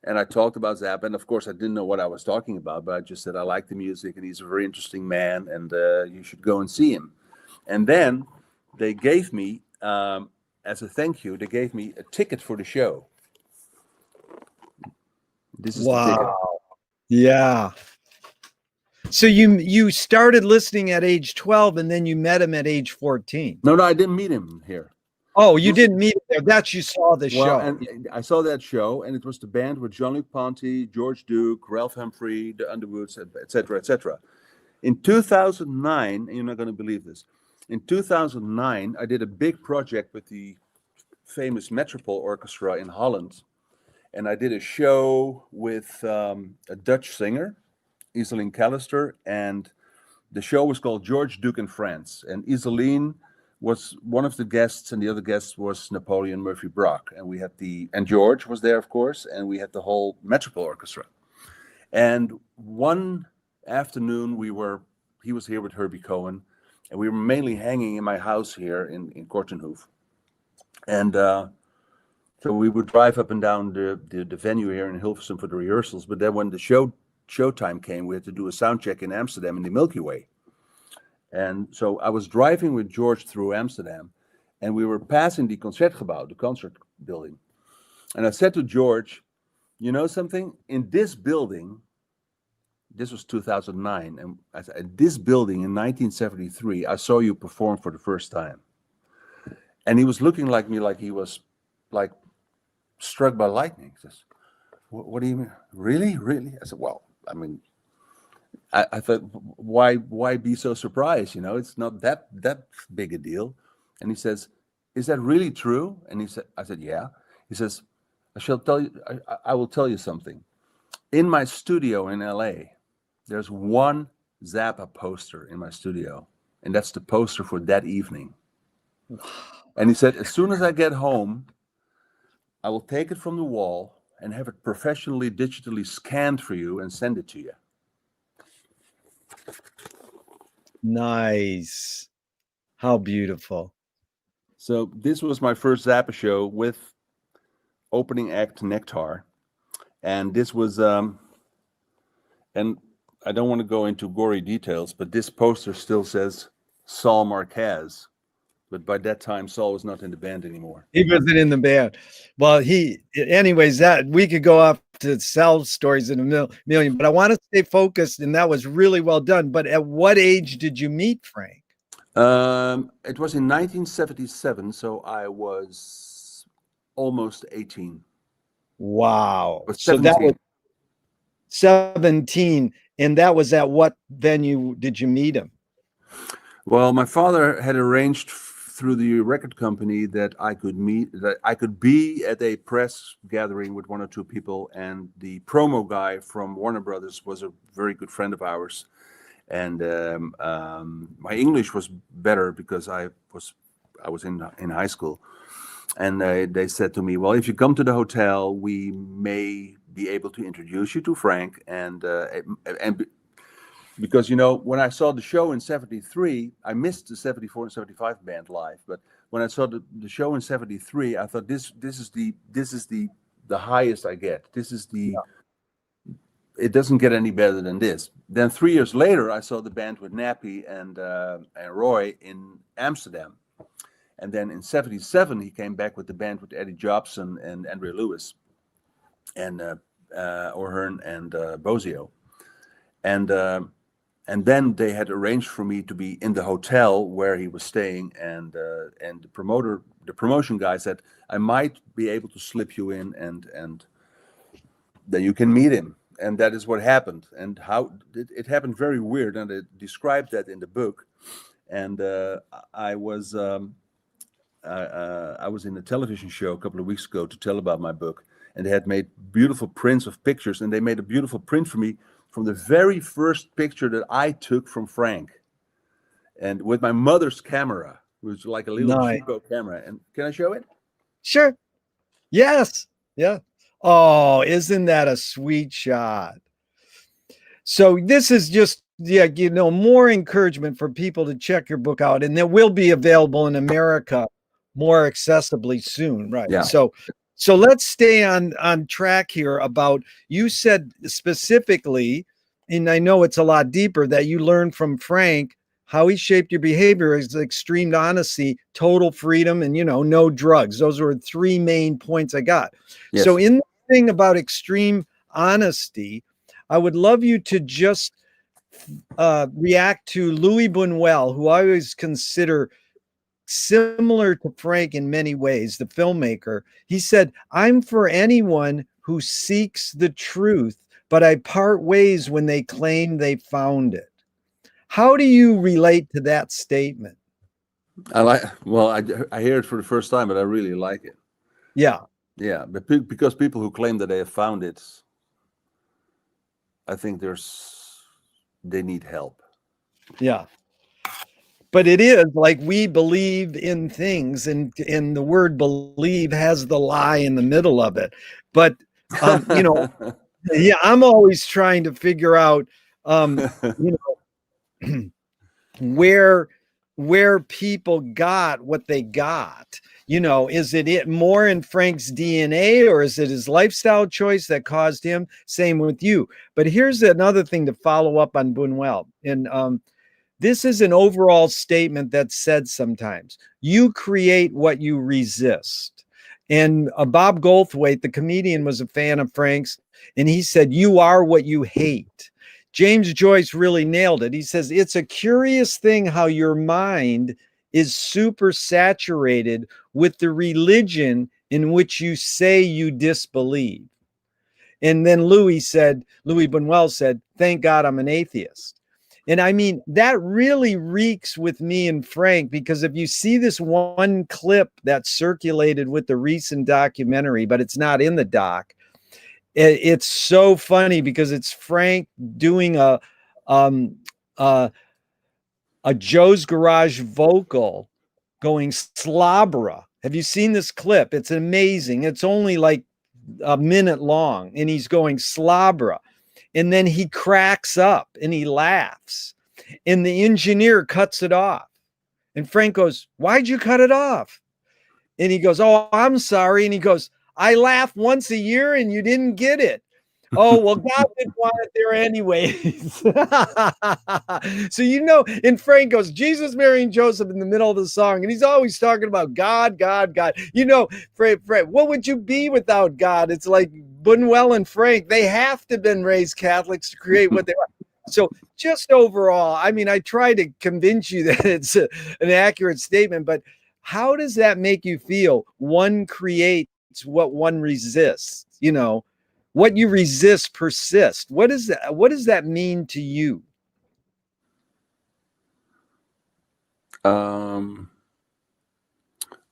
And I talked about Zappa, and of course I didn't know what I was talking about, but I just said I like the music, and he's a very interesting man, and you should go and see him. And then they gave me, as a thank you, they gave me a ticket for the show. This is the ticket. Yeah. So you started listening at age 12 and then you met him at age 14. No, I didn't meet him here. Oh, you didn't meet him there. That's you saw the Well, show. and I saw that show, and it was the band with Jean-Luc Ponty, George Duke, Ralph Humphrey, the Underwoods, etc., etc. In 2009, and you're not going to believe this, in 2009, I did a big project with the famous Metropole Orchestra in Holland, and I did a show with a Dutch singer, Iselin Callister, and the show was called George Duke in France, and Iselin was one of the guests, and the other guest was Napoleon Murphy Brock, and we had and George was there, of course, and we had the whole Metropole Orchestra. And one afternoon, he was here with Herbie Cohen, and we were mainly hanging in my house here in Kortenhoef, and so we would drive up and down the venue here in Hilversum for the rehearsals. But then when the showtime came, we had to do a sound check in Amsterdam in the Milky Way. And so I was driving with George through Amsterdam, and we were passing the Concertgebouw, the concert building. And I said to George, you know something? In this building, this was 2009, and I said, in this building in 1973, I saw you perform for the first time. And he was looking like me like he was like struck by lightning. He says, what do you mean? Really? Really? I said, well, I mean, I thought, why be so surprised? You know, it's not that big a deal. And he says, is that really true? And I said, yeah. He says, I will tell you something. In my studio in LA, there's one Zappa poster in my studio, and that's the poster for that evening. And he said, as soon as I get home, I will take it from the wall and have it professionally digitally scanned for you and send it to you. Nice. How beautiful. So this was my first Zappa show with opening act Nectar. And this was, and I don't want to go into gory details, but this poster still says Saul Marquez. But by that time, Saul was not in the band anymore. He wasn't in the band. Well, anyways, that we could go off to sell stories in a million, but I want to stay focused, and that was really well done. But at what age did you meet Frank? It was in 1977, so I was almost 18. Wow. So that was 17, and that was at what venue did you meet him? Well, my father had arranged through the record company that I could be at a press gathering with one or two people, and the promo guy from Warner Brothers was a very good friend of ours, and my English was better because I was in high school, and they said to me, well, if you come to the hotel, we may be able to introduce you to Frank, and because, you know, when I saw the show in 73, I missed the 74 and 75 band live. But when I saw the show in 73, I thought this is the highest I get. It doesn't get any better than this. Then 3 years later, I saw the band with Nappy and Roy in Amsterdam. And then in 77, he came back with the band with Eddie Jobson and Andre Lewis and O'Hearn and Bozio. And then they had arranged for me to be in the hotel where he was staying, and the promotion guy said, I might be able to slip you in, and then you can meet him. And that is what happened. And how it happened very weird, and I described that in the book. And I was in a television show a couple of weeks ago to tell about my book, and they had made beautiful prints of pictures, and they made a beautiful print for me from the very first picture that I took from Frank, and with my mother's camera, which was like a little cheapo camera. And can I show it? Sure. Yes. Yeah. Oh, isn't that a sweet shot? So this is just, more encouragement for people to check your book out, and it will be available in America more accessibly soon. Right. Yeah. So let's stay on track here about, you said specifically, and I know it's a lot deeper, that you learned from Frank how he shaped your behavior is extreme honesty, total freedom, and, no drugs. Those were 3 main points I got. Yes. So in the thing about extreme honesty, I would love you to just react to Louis Buñuel, who I always consider similar to Frank in many ways, the filmmaker. He said, "I'm for anyone who seeks the truth, but I part ways when they claim they found it." How do you relate to that statement? I hear it for the first time, but I really like it. Yeah. Yeah, but because people who claim that they have found it, I think they need help. Yeah. But it is like we believe in things, and the word believe has the lie in the middle of it. But yeah, I'm always trying to figure out you know where people got what they got. Is it more in Frank's DNA, or is it his lifestyle choice that caused him? Same with you. But here's another thing to follow up on Buñuel. And this is an overall statement that's said sometimes. You create what you resist. And Bob Goldthwait, the comedian, was a fan of Frank's, and he said, "You are what you hate." James Joyce really nailed it. He says, "It's a curious thing how your mind is super saturated with the religion in which you say you disbelieve." And then Louis Buñuel said, "Thank God I'm an atheist." And I mean, that really reeks with me and Frank, because if you see this one clip that circulated with the recent documentary, but it's not in the doc, it's so funny because it's Frank doing um, uh, a Joe's Garage vocal going slobra. Have you seen this clip? It's amazing. It's only like a minute long, and he's going slobra. And then he cracks up and he laughs. And the engineer cuts it off. And Frank goes, "Why'd you cut it off?" And he goes, "Oh, I'm sorry." And he goes, "I laugh once a year and you didn't get it." "Oh, well, God didn't want it there anyways." So, and Frank goes, "Jesus, Mary, and Joseph" in the middle of the song. And he's always talking about God, God, God. Frank, what would you be without God? It's like Buñuel and Frank, they have to have been raised Catholics to create what they are. So just overall, I mean, I try to convince you that it's an accurate statement, but how does that make you feel? One creates what one resists, what you resist persists. What does that mean to you?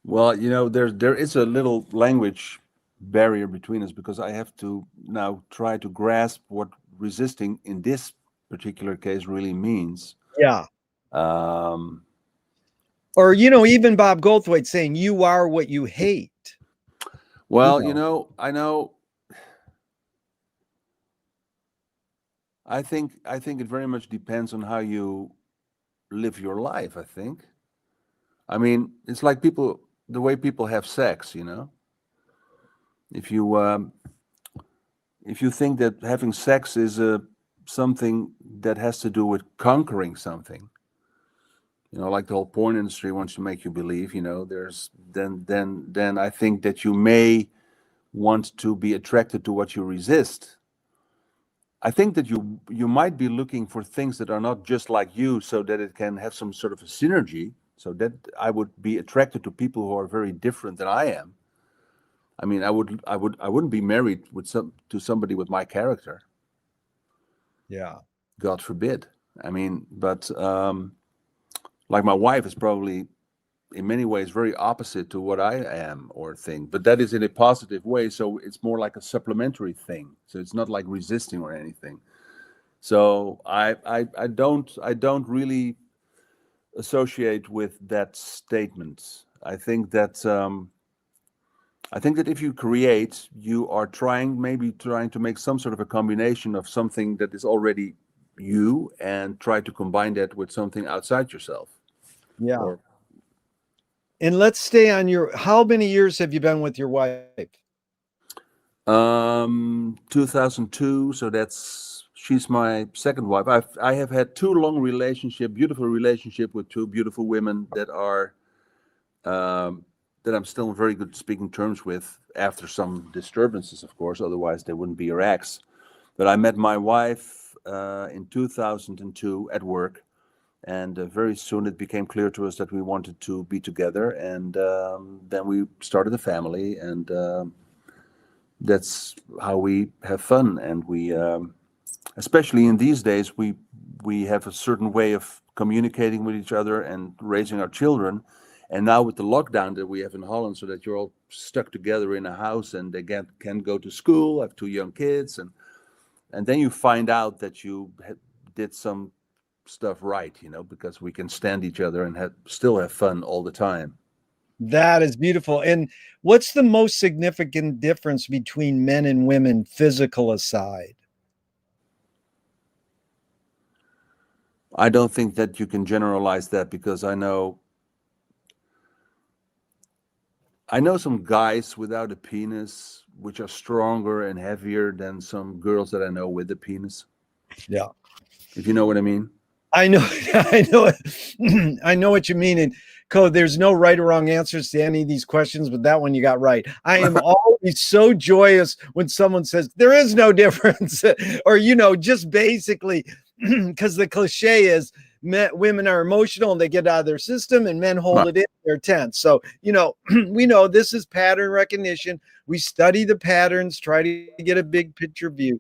Well, there is a little language barrier between us because I have to now try to grasp what resisting in this particular case really means. Yeah. Um, Or, even Bob Goldthwait saying you are what you hate. well, I know. I think it very much depends on how you live your life, I think. I mean, it's like the way people have sex, If you think that having sex is something that has to do with conquering something, like the whole porn industry wants to make you believe, there's then I think that you may want to be attracted to what you resist. I think that you might be looking for things that are not just like you, so that it can have some sort of a synergy, so that I would be attracted to people who are very different than I am. I mean, I wouldn't be married to somebody with my character. Yeah. God forbid. I mean, but like my wife is probably in many ways very opposite to what I am or think, but that is in a positive way. So it's more like a supplementary thing. So it's not like resisting or anything. So I don't really associate with that statement. I think that if you create, you are maybe trying to make some sort of a combination of something that is already you and try to combine that with something outside yourself. Yeah. And let's stay on how many years have you been with your wife? 2002. So she's my second wife. I have had two long beautiful relationship with two beautiful women that I'm still in very good speaking terms with after some disturbances, of course. Otherwise, they wouldn't be your ex. But I met my wife in 2002 at work, and very soon it became clear to us that we wanted to be together, and then we started a family, and that's how we have fun. And we, especially in these days, we have a certain way of communicating with each other and raising our children. And now with the lockdown that we have in Holland, so that you're all stuck together in a house and they can go to school, have two young kids, and then you find out that you did some stuff right, because we can stand each other and still have fun all the time. That is beautiful. And what's the most significant difference between men and women, physical aside? I don't think that you can generalize that, because I know some guys without a penis which are stronger and heavier than some girls that I know with a penis. Yeah. If you know what I mean. I know, I know what you mean. And Code, there's no right or wrong answers to any of these questions, but that one you got right. I am always so joyous when someone says there is no difference, or, just basically, because the cliche is women are emotional and they get out of their system, and men hold it in, they're tense. So, we know this is pattern recognition. We study the patterns, try to get a big picture view.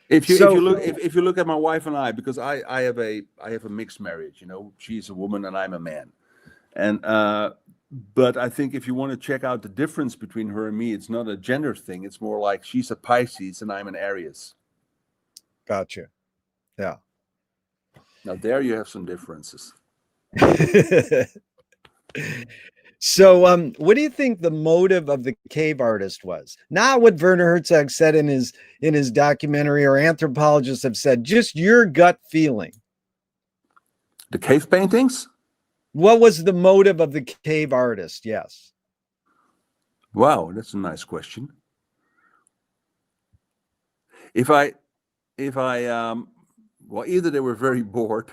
If you look at my wife and I, because I have a mixed marriage, she's a woman and I'm a man, and but I think if you want to check out the difference between her and me, it's not a gender thing. It's more like she's a Pisces and I'm an Aries. Gotcha. Yeah. Now there you have some differences. So, what do you think the motive of the cave artist was? Not what Werner Herzog said in his documentary, or anthropologists have said, just your gut feeling. The cave paintings? What was the motive of the cave artist? Yes. Wow, that's a nice question. If I well, either they were very bored,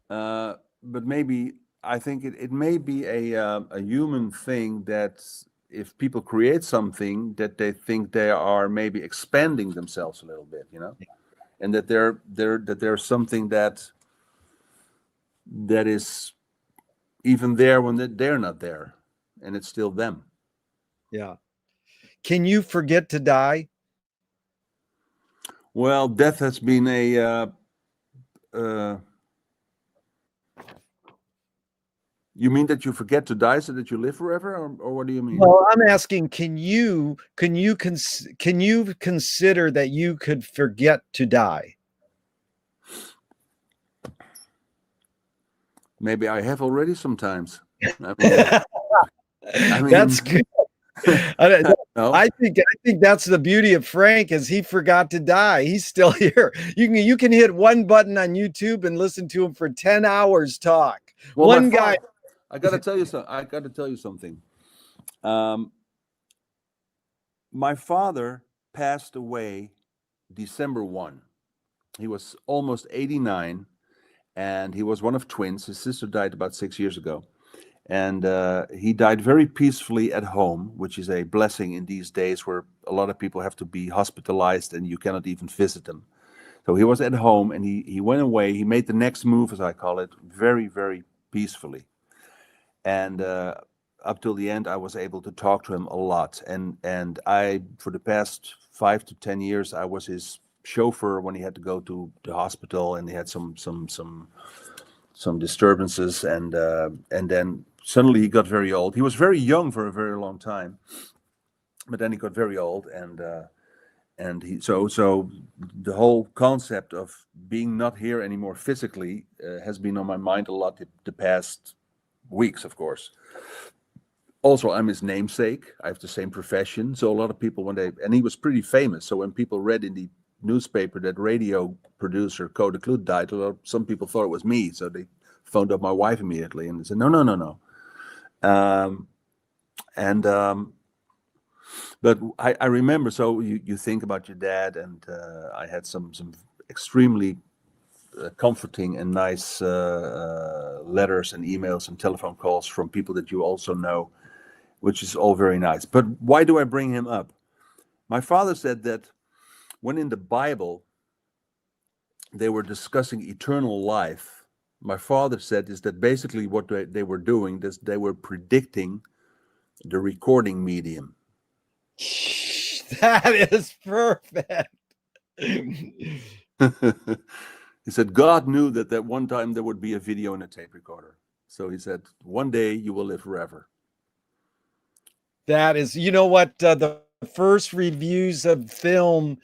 but maybe I think it may be a human thing that if people create something, that they think they are maybe expanding themselves a little bit, and that there's something that is even there when they're not there, and it's still them. Yeah. Can you forget to die? Well, death has been you mean that you forget to die so that you live forever, or what do you mean? Well, I'm asking, can you consider that you could forget to die? Maybe I have already sometimes. I mean, That's good. I think that's the beauty of Frank, is he forgot to die. He's still here. You can hit one button on YouTube and listen to him for 10 hours talk. Well, one guy. I got to tell you something. My father passed away December 1. He was almost 89, and he was one of twins. His sister died about 6 years ago. And he died very peacefully at home, which is a blessing in these days where a lot of people have to be hospitalized and you cannot even visit them. So he was at home, and he went away. He made the next move, as I call it, very, very peacefully. And up till the end, I was able to talk to him a lot. And I, for the past 5 to 10 years, I was his chauffeur when he had to go to the hospital, and he had some disturbances, and then suddenly he got very old. He was very young for a very long time, but then he got very old, and he so the whole concept of being not here anymore physically has been on my mind a lot the past weeks, of course. Also, I'm his namesake. I have the same profession, so a lot of people, and he was pretty famous, so when people read in the newspaper that radio producer Kloet died, some people thought it was me, so they phoned up my wife immediately and they said no. But I remember, so you think about your dad, and I had some extremely comforting and nice letters and emails and telephone calls from people that you also know, which is all very nice. But why do I bring him up? My father said that when in the Bible they were discussing eternal life. My father said is that basically what they were doing is they were predicting the recording medium. That is perfect. He said God knew that one time there would be a video and a tape recorder. So he said, one day you will live forever. That is, you know what? The first reviews of film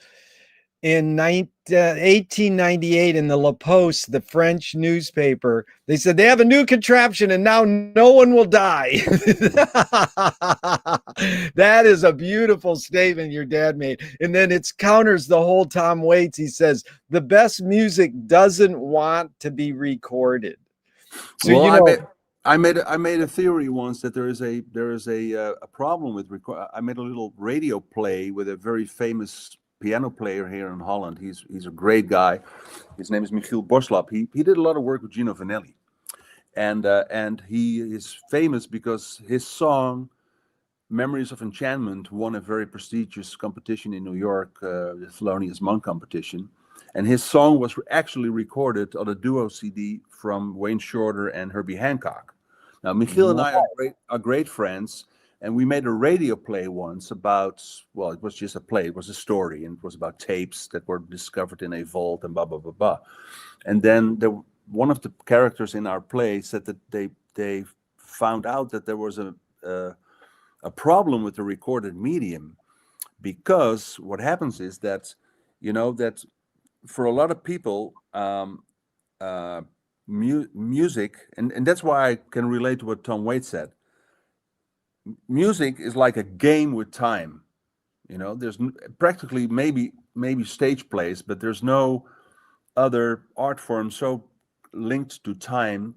in 1898 in the La Poste, the French newspaper, they said they have a new contraption and now no one will die. That is a beautiful statement your dad made. And then it counters the whole Tom Waits. He says, the best music doesn't want to be recorded. So, Well, you know, I made a theory once that there is a problem with record. I made a little radio play with a very famous piano player here in Holland. He's a great guy. His name is Michiel Boslap. He did a lot of work with Gino Vanelli, and he is famous because his song "Memories of Enchantment" won a very prestigious competition in New York, the Thelonious Monk competition. And his song was actually recorded on a duo CD from Wayne Shorter and Herbie Hancock. Now, Michiel and I are great friends, and we made a radio play once about, well, it was just a play, it was a story, and it was about tapes that were discovered in a vault and blah, blah, blah, blah. And then one of the characters in our play said that they found out that there was a problem with the recorded medium, because what happens is that, that for a lot of people, music, and that's why I can relate to what Tom Waits said. Music is like a game with time. There's practically maybe stage plays, but there's no other art form so linked to time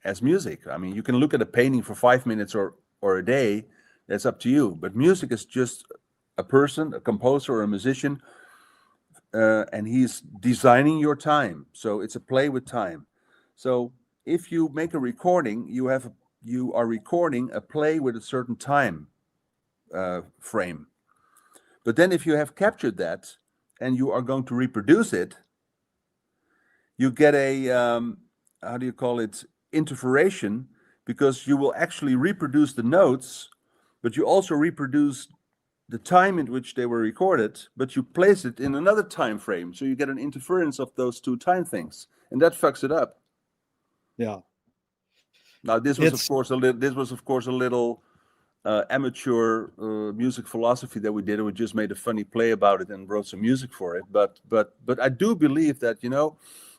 as music. I mean, you can look at a painting for 5 minutes or a day. That's up to you. But music is just a person, a composer or a musician, and he's designing your time. So it's a play with time. So if you make a recording, you are recording a play with a certain time frame. But then if you have captured that and you are going to reproduce it, you get a, how do you call it, interferation, because you will actually reproduce the notes, but you also reproduce the time in which they were recorded, but you place it in another time frame. So you get an interference of those two time things, and that fucks it up. Yeah. Now, this was of course a little amateur music philosophy that we did. We just made a funny play about it and wrote some music for it. But I do believe that,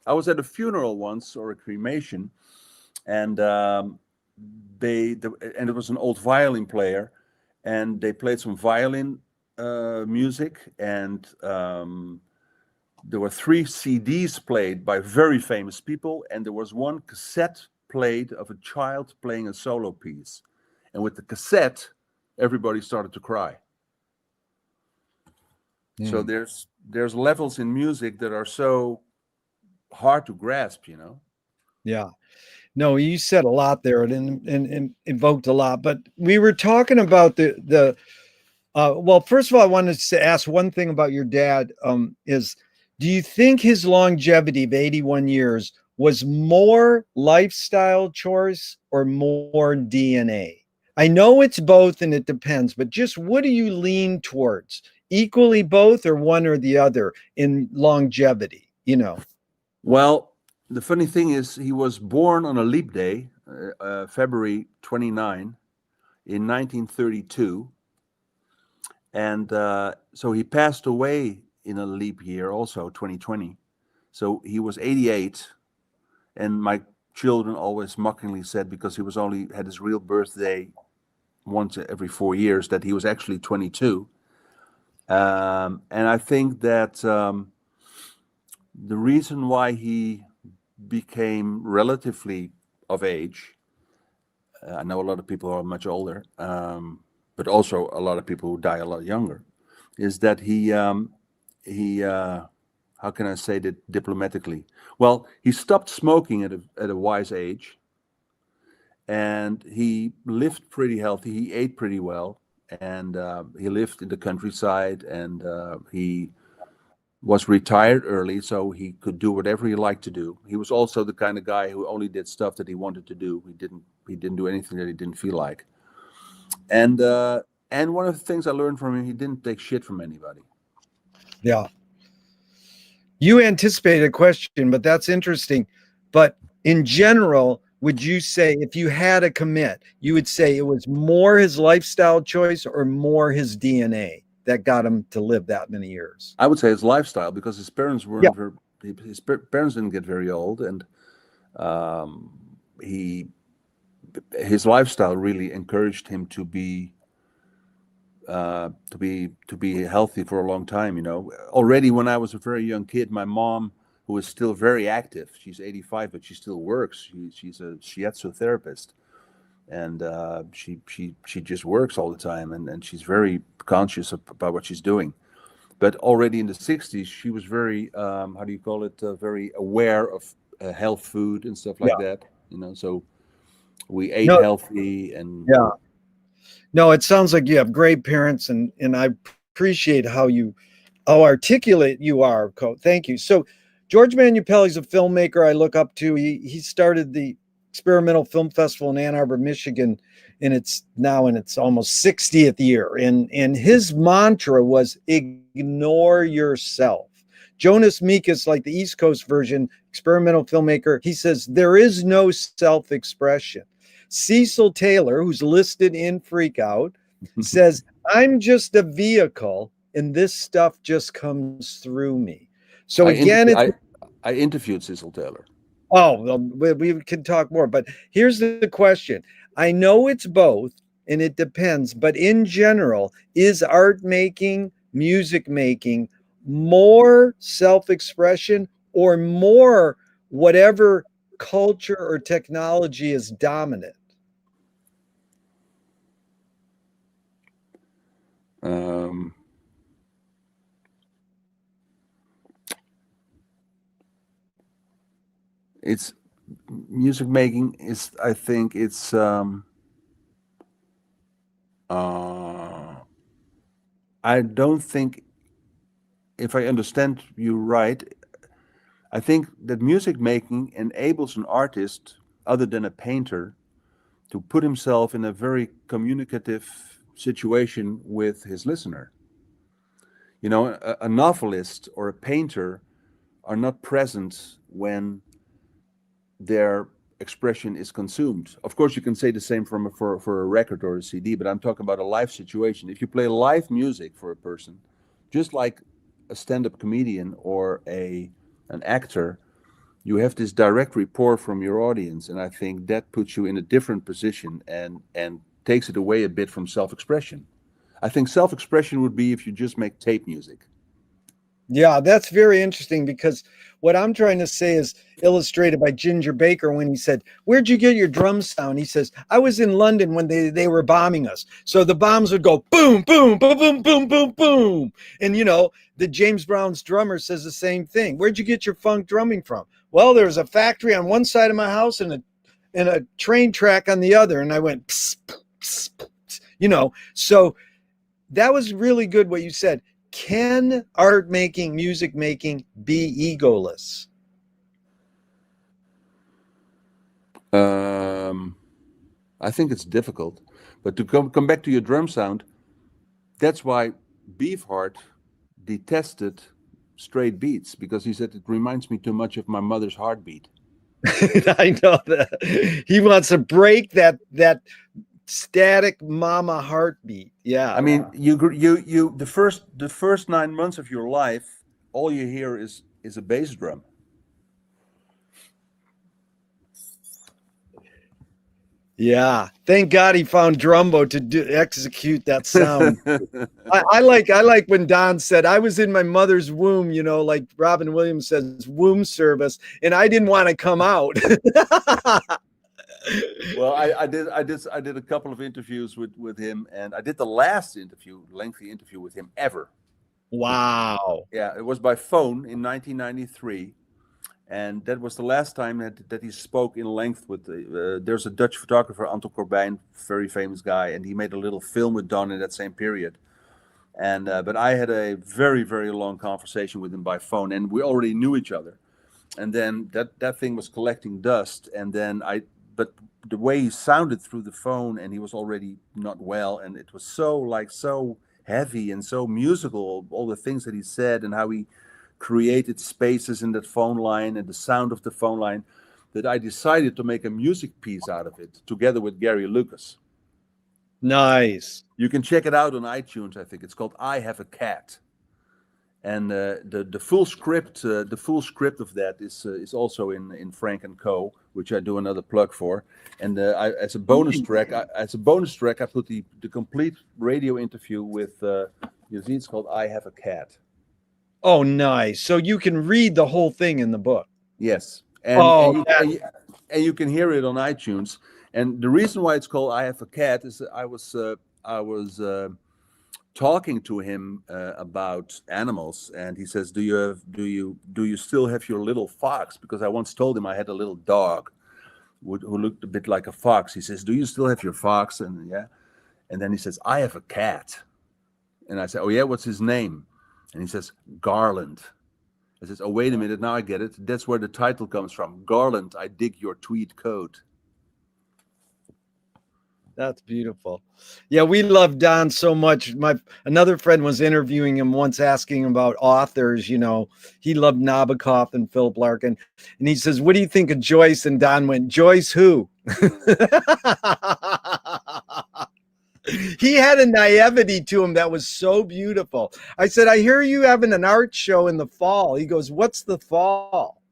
I was at a funeral once, or a cremation, and and it was an old violin player, and they played some violin music, and there were 3 CDs played by very famous people, and there was one cassette played of a child playing a solo piece. And with the cassette, everybody started to cry. So there's levels in music that are so hard to grasp, Yeah. No, you said a lot there and invoked a lot, but we were talking about well, first of all, I wanted to ask one thing about your dad, is do you think his longevity of 81 years was more lifestyle choice or more DNA? I know it's both and it depends, but just what do you lean towards? Equally both or one or the other in longevity, Well, the funny thing is, he was born on a leap day, February 29, in 1932. And so he passed away in a leap year also, 2020. So he was 88. And my children always mockingly said, because he was only had his real birthday once every 4 years, that he was actually 22. And I think that the reason why he became relatively of age, I know a lot of people are much older, but also a lot of people who die a lot younger, is that he how can I say that diplomatically? Well, he stopped smoking at a wise age, and he lived pretty healthy. He ate pretty well, and he lived in the countryside, and he was retired early, so he could do whatever he liked to do. He was also the kind of guy who only did stuff that he wanted to do. He didn't do anything that he didn't feel like. And one of the things I learned from him, he didn't take shit from anybody. Yeah. You anticipated a question, but that's interesting. But in general, would you say if you had a commit, you would say it was more his lifestyle choice or more his DNA that got him to live that many years? I would say his lifestyle, because his parents weren't Yeah. his parents didn't get very old, and his lifestyle really encouraged him to be healthy for a long time. Already when I was a very young kid, my mom, who is still very active, she's 85, but she still works. She's a shiatsu therapist, and she just works all the time, and she's very conscious about what she's doing. But already in the 60s, she was very how do you call it? Very aware of health food and stuff like that. So we ate healthy and. Yeah. No, it sounds like you have great parents, and I appreciate how articulate you are, Kloet. Thank you. So George Manupelli is a filmmaker I look up to. He started the Experimental Film Festival in Ann Arbor, Michigan, and it's now in its almost 60th year. And his mantra was ignore yourself. Jonas Mekas, like the East Coast version, experimental filmmaker, he says there is no self-expression. Cecil Taylor, who's listed in Freak Out, says, I'm just a vehicle and this stuff just comes through me. So again, I interviewed Cecil Taylor. Oh, well, we can talk more, but here's the question. I know it's both and it depends, but in general, is art making, music making more self-expression or more whatever culture or technology is dominant? It's music making is, I think it's I don't think, if I understand you right, I think that music making enables an artist, other than a painter, to put himself in a very communicative situation with his listener. A novelist or a painter are not present when their expression is consumed. Of course, you can say the same for a record or a CD, but I'm talking about a live situation. If you play live music for a person, just like a stand-up comedian or an actor, you have this direct rapport from your audience, and I think that puts you in a different position and takes it away a bit from self-expression. I think self-expression would be if you just make tape music. Yeah, that's very interesting, because what I'm trying to say is illustrated by Ginger Baker when he said, where'd you get your drum sound? He says, I was in London when they were bombing us. So the bombs would go boom, boom, boom, boom, boom, boom, boom. And, the James Brown's drummer says the same thing. Where'd you get your funk drumming from? Well, there was a factory on one side of my house and a train track on the other. And I went, pss, pss, pss, so that was really good what you said. Can art making, music making be egoless? I think it's difficult, but to come back to your drum sound, that's why Beefheart detested straight beats, because he said it reminds me too much of my mother's heartbeat. I know that he wants to break that static mama heartbeat. Yeah. I mean, you the first 9 months of your life, all you hear is a bass drum. Yeah. Thank God he found Drumbo to execute that sound. I like when Don said, I was in my mother's womb, like Robin Williams says, womb service, and I didn't want to come out. Well, I did a couple of interviews with him, and I did the last lengthy interview with him ever. Wow. Yeah, it was by phone in 1993, and that was the last time that he spoke in length with there's a Dutch photographer, Anton Corbijn, very famous guy, and he made a little film with Don in that same period. And but I had a very, very long conversation with him by phone, and we already knew each other. And then that thing was collecting dust, and then but the way he sounded through the phone, and he was already not well, and it was so heavy and so musical, all the things that he said and how he created spaces in that phone line and the sound of the phone line, that I decided to make a music piece out of it together with Gary Lucas. Nice. You can check it out on iTunes. I think it's called "I Have a Cat," and the full script of that is also in Frank and Co., which I do another plug for. And as a bonus track, I put the complete radio interview with you see, it's called "I Have a Cat." Oh, nice. So you can read the whole thing in the book. Yes, and you can hear it on iTunes. And the reason why it's called "I Have a Cat" is that I was talking to him about animals, and he says, do you still have your little fox? Because I once told him I had a little dog who looked a bit like a fox. He says, do you still have your fox? And yeah, and then he says, I have a cat. And I said, oh yeah, what's his name? And he says, Garland. I says, oh wait a minute, now I get it. That's where the title comes from. Garland, I dig your tweed coat. That's beautiful. Yeah, we love Don so much. Another friend was interviewing him once, asking about authors. You know, he loved Nabokov and Philip Larkin, and he says, "What do you think of Joyce?" And Don went, "Joyce who?" He had a naivety to him that was so beautiful. I said, "I hear you having an art show in the fall." He goes, "What's the fall?"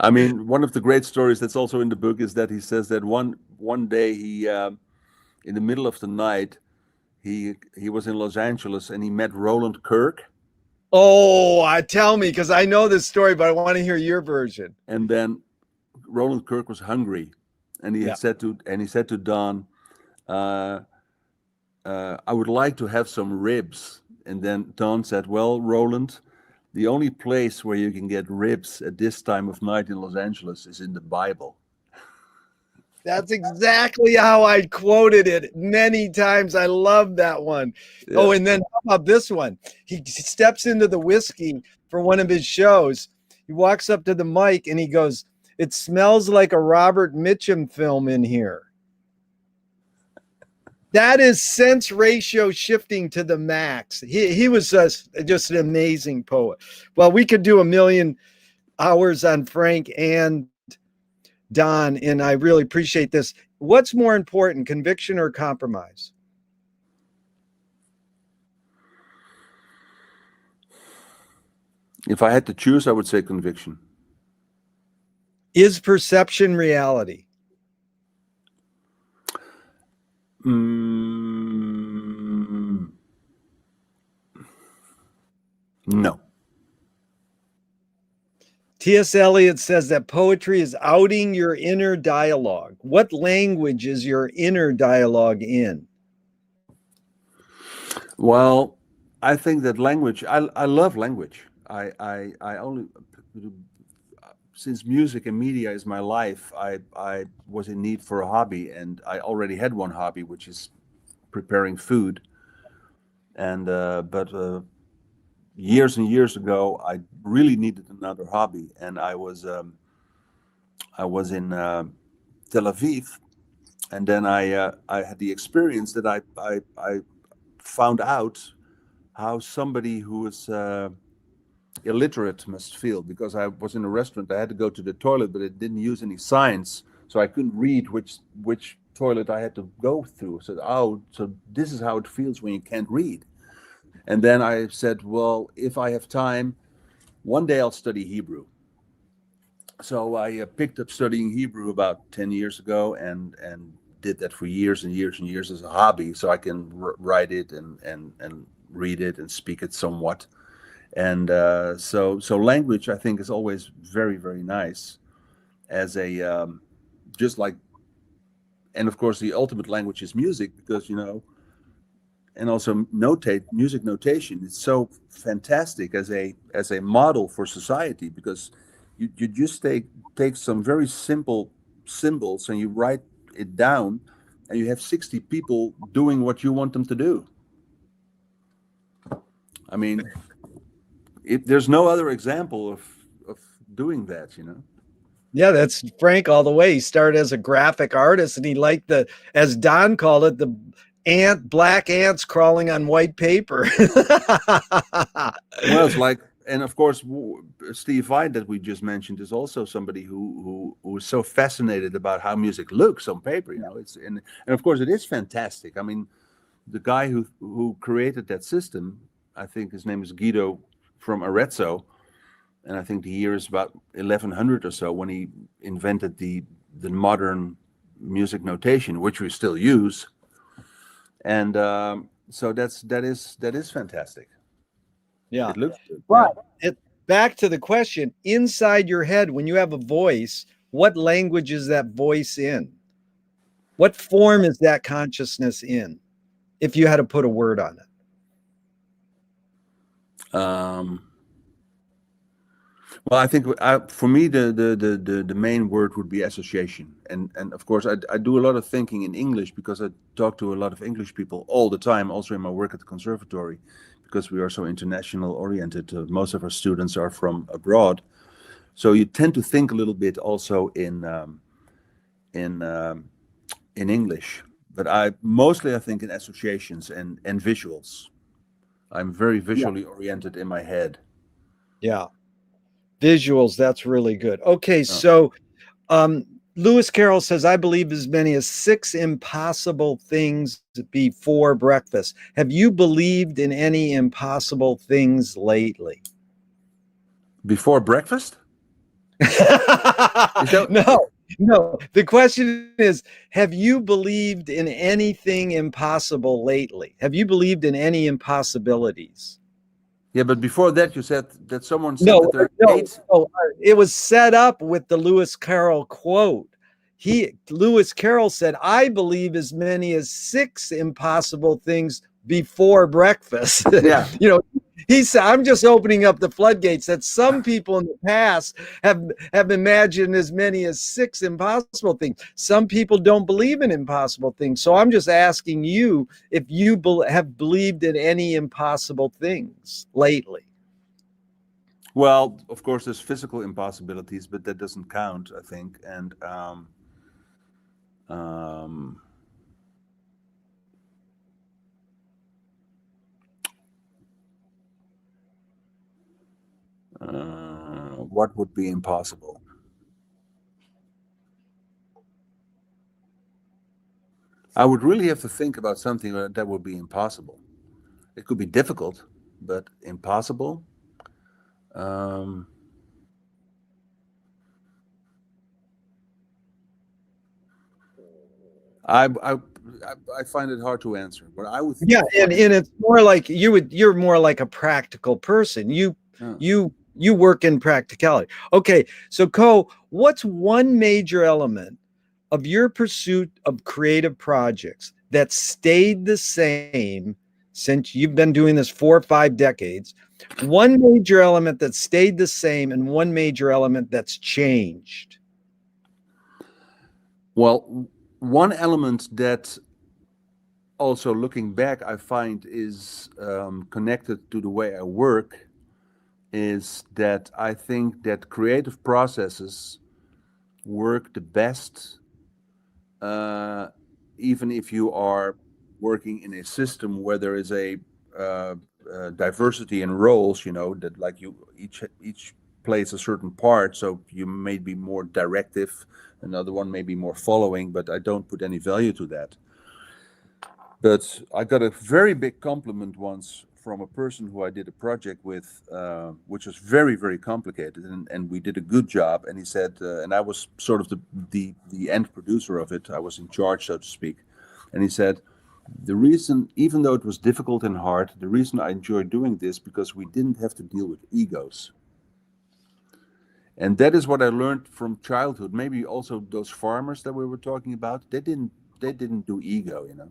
I mean, one of the great stories that's also in the book is that he says that one day he, in the middle of the night, he was in Los Angeles and he met Roland Kirk. Oh, tell me, because I know this story, but I want to hear your version. And then Roland Kirk was hungry, and he said to Don, "I would like to have some ribs." And then Don said, "Well, Roland, the only place where you can get ribs at this time of night in Los Angeles is in the Bible." That's exactly how I quoted it many times. I love that one. Yeah. Oh, and then how about this one? He steps into the whiskey for one of his shows. He walks up to the mic and he goes, "It smells like a Robert Mitchum film in here." That is sense ratio shifting to the max. He was just an amazing poet. Well, we could do 1,000,000 hours on Frank and Don, and I really appreciate this. What's more important, conviction or compromise? If I had to choose, I would say conviction. Is perception reality? No. T.S. Eliot says that poetry is outing your inner dialogue. What language is your inner dialogue in? Well, I think that language, I love language. I only, since music and media is my life, I was in need for a hobby, and I already had one hobby, which is preparing food. And but years and years ago, I really needed another hobby, and I was in Tel Aviv, and then I had the experience that I found out how somebody who is illiterate must feel, because I was in a restaurant. I had to go to the toilet, but it didn't use any signs, so I couldn't read which toilet I had to go through. So this is how it feels when you can't read. And then I said, well, if I have time, one day I'll study Hebrew. So I picked up studying Hebrew about 10 years ago, and did that for years and years and years as a hobby, so I can write it and read it and speak it somewhat. And so language, I think, is always very, very nice as a just like, and of course the ultimate language is music, because and also music notation. It's so fantastic as a model for society, because you just take some very simple symbols and you write it down, and you have 60 people doing what you want them to do. I mean, there's no other example of doing that, you know. Yeah, that's Frank all the way. He started as a graphic artist, and he liked the, as Don called it, the black ants crawling on white paper. Well, it's like, and of course, Steve Vai that we just mentioned is also somebody who is so fascinated about how music looks on paper. You know, it's and of course it is fantastic. I mean, the guy who created that system, I think his name is Guido from Arezzo, and I think the year is about 1100 or so when he invented the modern music notation, which we still use. And so that is fantastic. Yeah. It looks good. But back to the question, inside your head, when you have a voice, what language is that voice in? What form is that consciousness in? If you had to put a word on it. Well, I think for me the main word would be association, and of course I do a lot of thinking in English because I talk to a lot of English people all the time, also in my work at the conservatory, because we are so international oriented. Most of our students are from abroad, so you tend to think a little bit also in English. But I think in associations and visuals. I'm very visually oriented in my head. Yeah. Visuals, that's really good. Okay, so Lewis Carroll says, I believe as many as 6 impossible things before breakfast. Have you believed in any impossible things lately? Before breakfast? No. The question is, have you believed in anything impossible lately? Have you believed in any impossibilities? Yeah, but before that, you said that someone said that there are 8. No, it was set up with the Lewis Carroll quote. Lewis Carroll said, I believe as many as 6 impossible things before breakfast. Yeah. You know, he said, I'm just opening up the floodgates that some people in the past have imagined as many as 6 impossible things. Some people don't believe in impossible things. So I'm just asking you if you have believed in any impossible things lately. Well, of course, there's physical impossibilities, but that doesn't count, I think. And what would be impossible? I would really have to think about something that would be impossible. It could be difficult, but impossible. I find it hard to answer, but I would. Yeah, and it's more like you're more like a practical person. You work in practicality. Okay, so Co, what's one major element of your pursuit of creative projects that stayed the same since you've been doing this 4 or 5 decades? One major element that stayed the same and one major element that's changed. Well, one element that also looking back I find is connected to the way I work is that I think that creative processes work the best even if you are working in a system where there is a diversity in roles, you know, that like you each plays a certain part, so you may be more directive, another one may be more following, but I don't put any value to that. But I got a very big compliment once from a person who I did a project with, which was very, very complicated, and we did a good job. And he said, and I was sort of the end producer of it. I was in charge, so to speak. And he said, the reason, even though it was difficult and hard, the reason I enjoyed doing this because we didn't have to deal with egos. And that is what I learned from childhood. Maybe also those farmers that we were talking about, they didn't do ego, you know.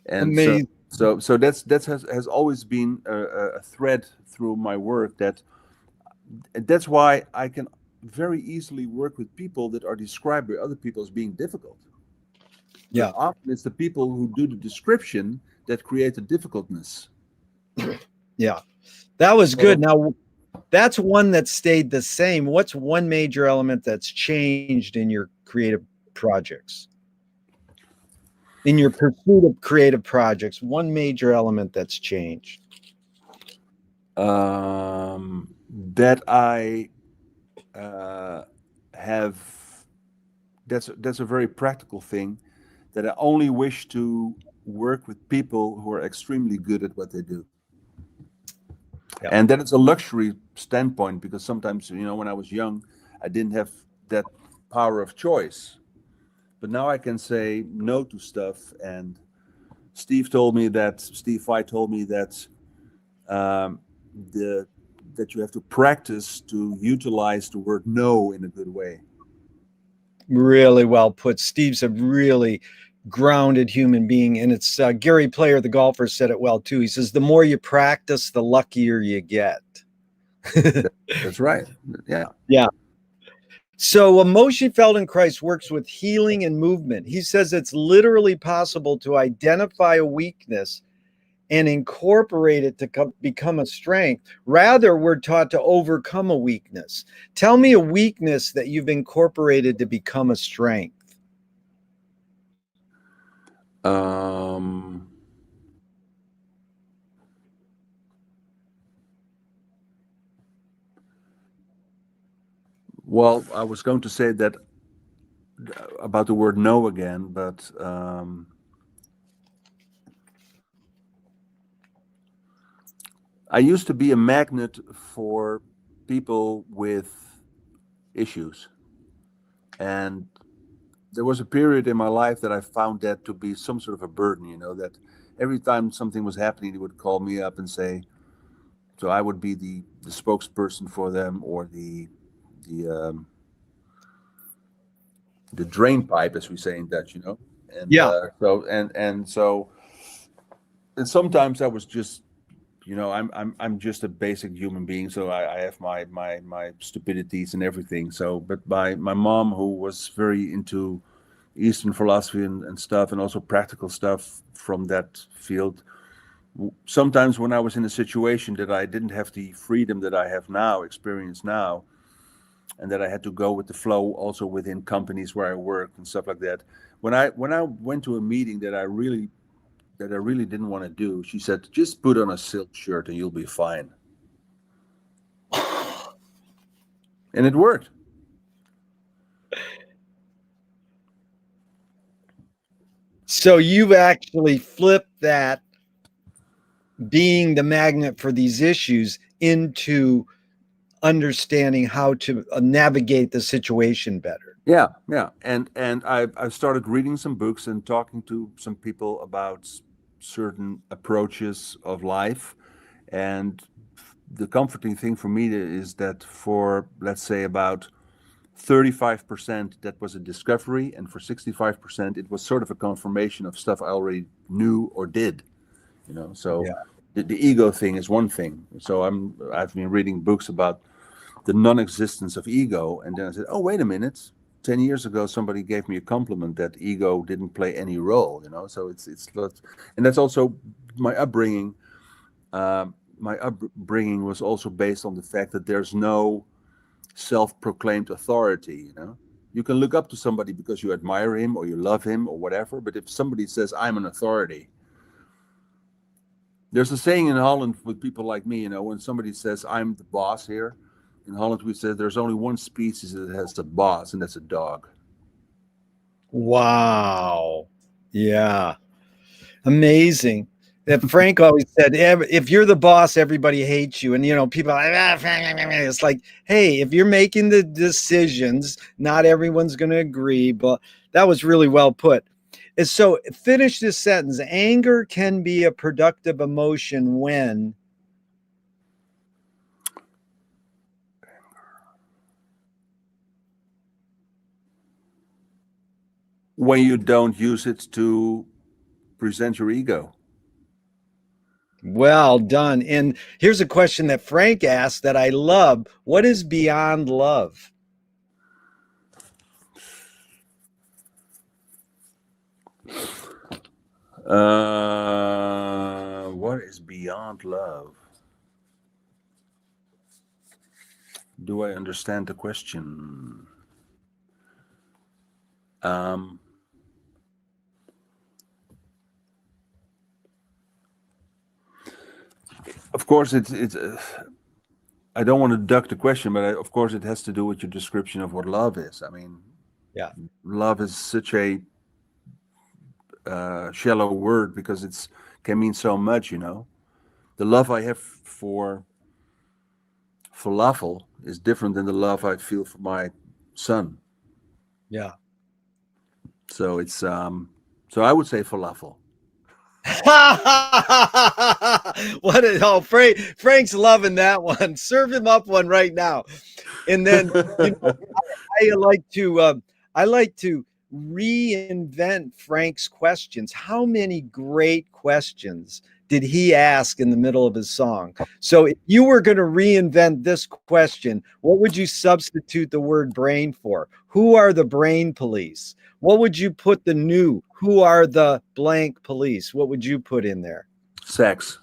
And Amazing. so that has always been a thread through my work. That's why I can very easily work with people that are described by other people as being difficult. Yeah. But often it's the people who do the description that create the difficultness. Yeah. That was good. So, Now, that's one that stayed the same. What's one major element that's changed in your creative projects? In your pursuit of creative projects, one major element that's changed. that I have that's a very practical thing, that I only wish to work with people who are extremely good at what they do. Yeah. And that is a luxury standpoint, because sometimes, when I was young, I didn't have that power of choice. But now I can say no to stuff. And Steve Vai told me that um, the that you have to practice to utilize the word no in a good way. Really well put. Steve's a really grounded human being. And it's Gerry Player, the golfer, said it well too. He says, the more you practice, the luckier you get. That's right. Yeah. Yeah. So Moshe Feldenkrais works with healing and movement. He says it's literally possible to identify a weakness and incorporate it to become a strength. Rather, we're taught to overcome a weakness. Tell me a weakness that you've incorporated to become a strength. Um, well, I was going to say that about the word no again, but I used to be a magnet for people with issues. And there was a period in my life that I found that to be some sort of a burden, that every time something was happening, they would call me up and say, so I would be the spokesperson for them, or the the drain pipe, as we say in Dutch, and Yeah. and sometimes I was just, I'm just a basic human being, so I have my stupidities and everything. So, but my mom, who was very into Eastern philosophy and stuff, and also practical stuff from that field, sometimes when I was in a situation that I didn't have the freedom that I have now, experience now, and that I had to go with the flow also within companies where I worked and stuff like that. When I went to a meeting that I really didn't want to do, she said, "Just put on a silk shirt and you'll be fine." And it worked. So you've actually flipped that being the magnet for these issues into understanding how to navigate the situation better. Yeah, yeah. And I started reading some books and talking to some people about certain approaches of life. And the comforting thing for me is that for, let's say, about 35% that was a discovery, and for 65% it was sort of a confirmation of stuff I already knew or did. So Yeah. the ego thing is one thing. So I've been reading books about the non-existence of ego, and then I said, oh, wait a minute, 10 years ago somebody gave me a compliment that ego didn't play any role. So it's and that's also my upbringing. My upbringing was also based on the fact that there's no self-proclaimed authority. You can look up to somebody because you admire him or you love him or whatever, but if somebody says, I'm an authority, there's a saying in Holland with people like me, when somebody says, I'm the boss here, in Holland we say there's only one species that has a boss, and that's a dog. Wow. Yeah. Amazing. That Frank always said, if you're the boss, everybody hates you. And, people are like, it's like, hey, if you're making the decisions, not everyone's going to agree. But that was really well put. And so finish this sentence. Anger can be a productive emotion when you don't use it to present your ego. well done. And here's a question that Frank asked that I love. What is beyond love? What is beyond love? do I understand the question? Of course, it's. I don't want to duck the question, but of course, it has to do with your description of what love is. I mean, Yeah. love is such a shallow word because it's can mean so much. You know, the love I have for falafel is different than the love I feel for my son. Yeah. So it's so I would say falafel. What is, oh, Frank's loving that one. Serve him up one right now. And then, you know, I like to reinvent Frank's questions. How many great questions did he ask in the middle of his song? So if you were going to reinvent this question, what would you substitute the word brain for? Who are the brain police? What would you put the new? Who are the blank police? What would you put in there? Sex.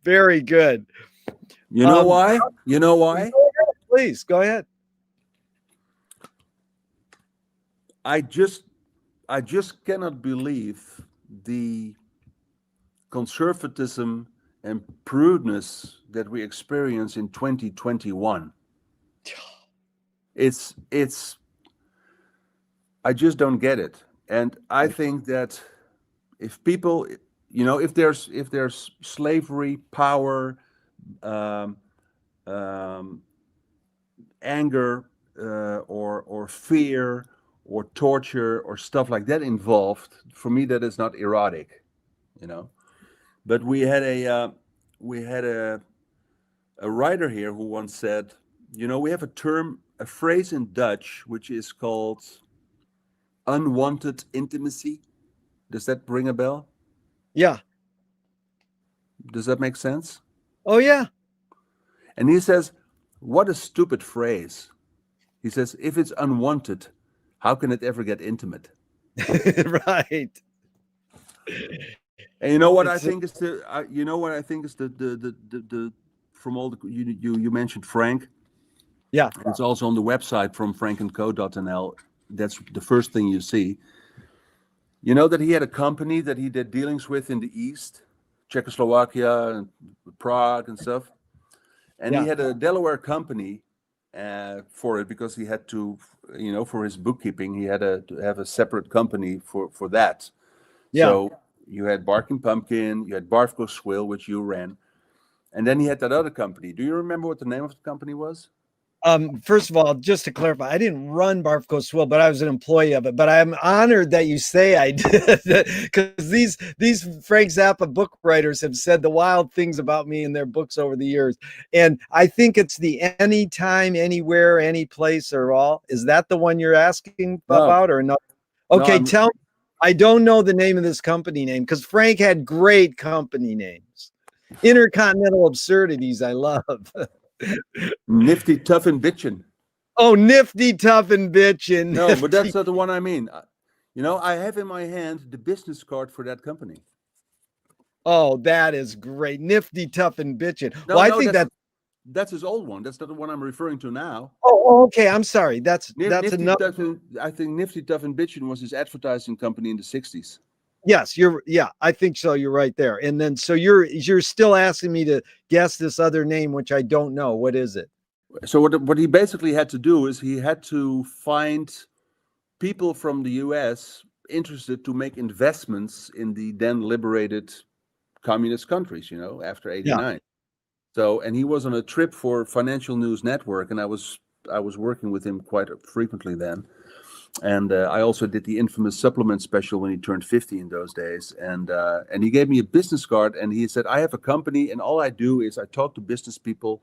Very good. You know why? You know why? Please go ahead. I just cannot believe the conservatism and prudeness that we experience in 2021. It's I just don't get it. And I think that if people, you know, if there's slavery, power, anger, or fear, or torture, or stuff like that involved, for me that is not erotic, you know. But we had a writer here who once said, you know, we have a phrase in Dutch which is called unwanted intimacy. Does that ring a bell? Yeah. Does that make sense? Oh, yeah. And he says, what a stupid phrase. He says, if it's unwanted, how can it ever get intimate? Right. And you know what I think is the from all the you mentioned Frank. Yeah. It's also on the website from frankandco.nl. That's the first thing you see. You know that he had a company that he did dealings with in the East, Czechoslovakia and Prague and stuff. And he had a Delaware company for it because he had to, you know, for his bookkeeping, he had to have a separate company for that. Yeah. So you had Barking Pumpkin, you had Barfco Swill, which you ran. And then he had that other company. Do you remember what the name of the company was? First of all, just to clarify, I didn't run Barfco Swill, but I was an employee of it. But I'm honored that you say I did, because these Frank Zappa book writers have said the wild things about me in their books over the years. And I think it's the anytime, anywhere, any place, or all. Is that the one you're asking about, or no? Okay, tell me. I don't know the name of this company name because Frank had great company names. Intercontinental Absurdities, I love. Nifty, Tough, and Bitchin'. Oh, Nifty, Tough, and Bitchin'. No, but that's not the one I mean. You know, I have in my hand the business card for that company. Oh, that is great. Nifty, Tough, and Bitchin'. No, well, I think that's his old one. That's not the one I'm referring to now. Oh, okay. I'm sorry. That's Nifty, another. I think Nifty, Tough, and Bitchin' was his advertising company in the 60s. Yes, I think so. You're right there. And then so you're still asking me to guess this other name, which I don't know. What is it? So what he basically had to do is he had to find people from the US interested to make investments in the then liberated communist countries, you know, after 89. Yeah. So, and he was on a trip for Financial News Network, and I was working with him quite frequently then. And I also did the infamous supplement special when he turned 50 in those days. And he gave me a business card, and he said, I have a company, and all I do is I talk to business people.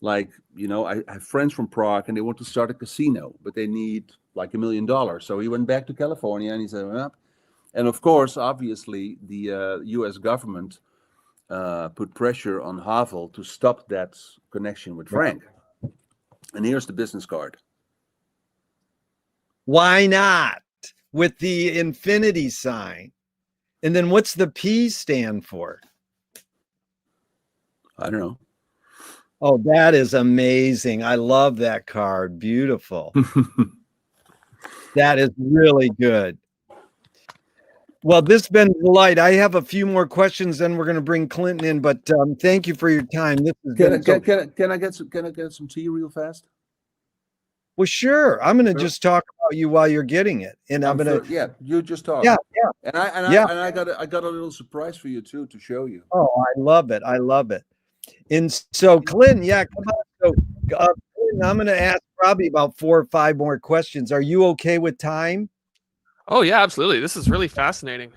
Like, you know, I have friends from Prague, and they want to start a casino, but they need like $1 million. So he went back to California, and he said, well, and of course, obviously, the U.S. government put pressure on Havel to stop that connection with Frank. And here's the business card. Why not? With the infinity sign. And then what's the P stand for? I don't know. Oh, that is amazing. I love that card. Beautiful. That is really good. Well, this has been a delight. I have a few more questions, then we're going to bring Clinton in, but thank you for your time. This has been Can I get some tea real fast? Well, sure. I'm going to just talk about you while you're getting it, and I'm going to. Yeah, you just talk. Yeah, yeah. I got a little surprise for you too to show you. Oh, I love it. I love it. And so, Clinton, yeah, come on. So, Clinton, I'm going to ask probably about 4 or 5 more questions. Are you okay with time? Oh yeah, absolutely. This is really fascinating.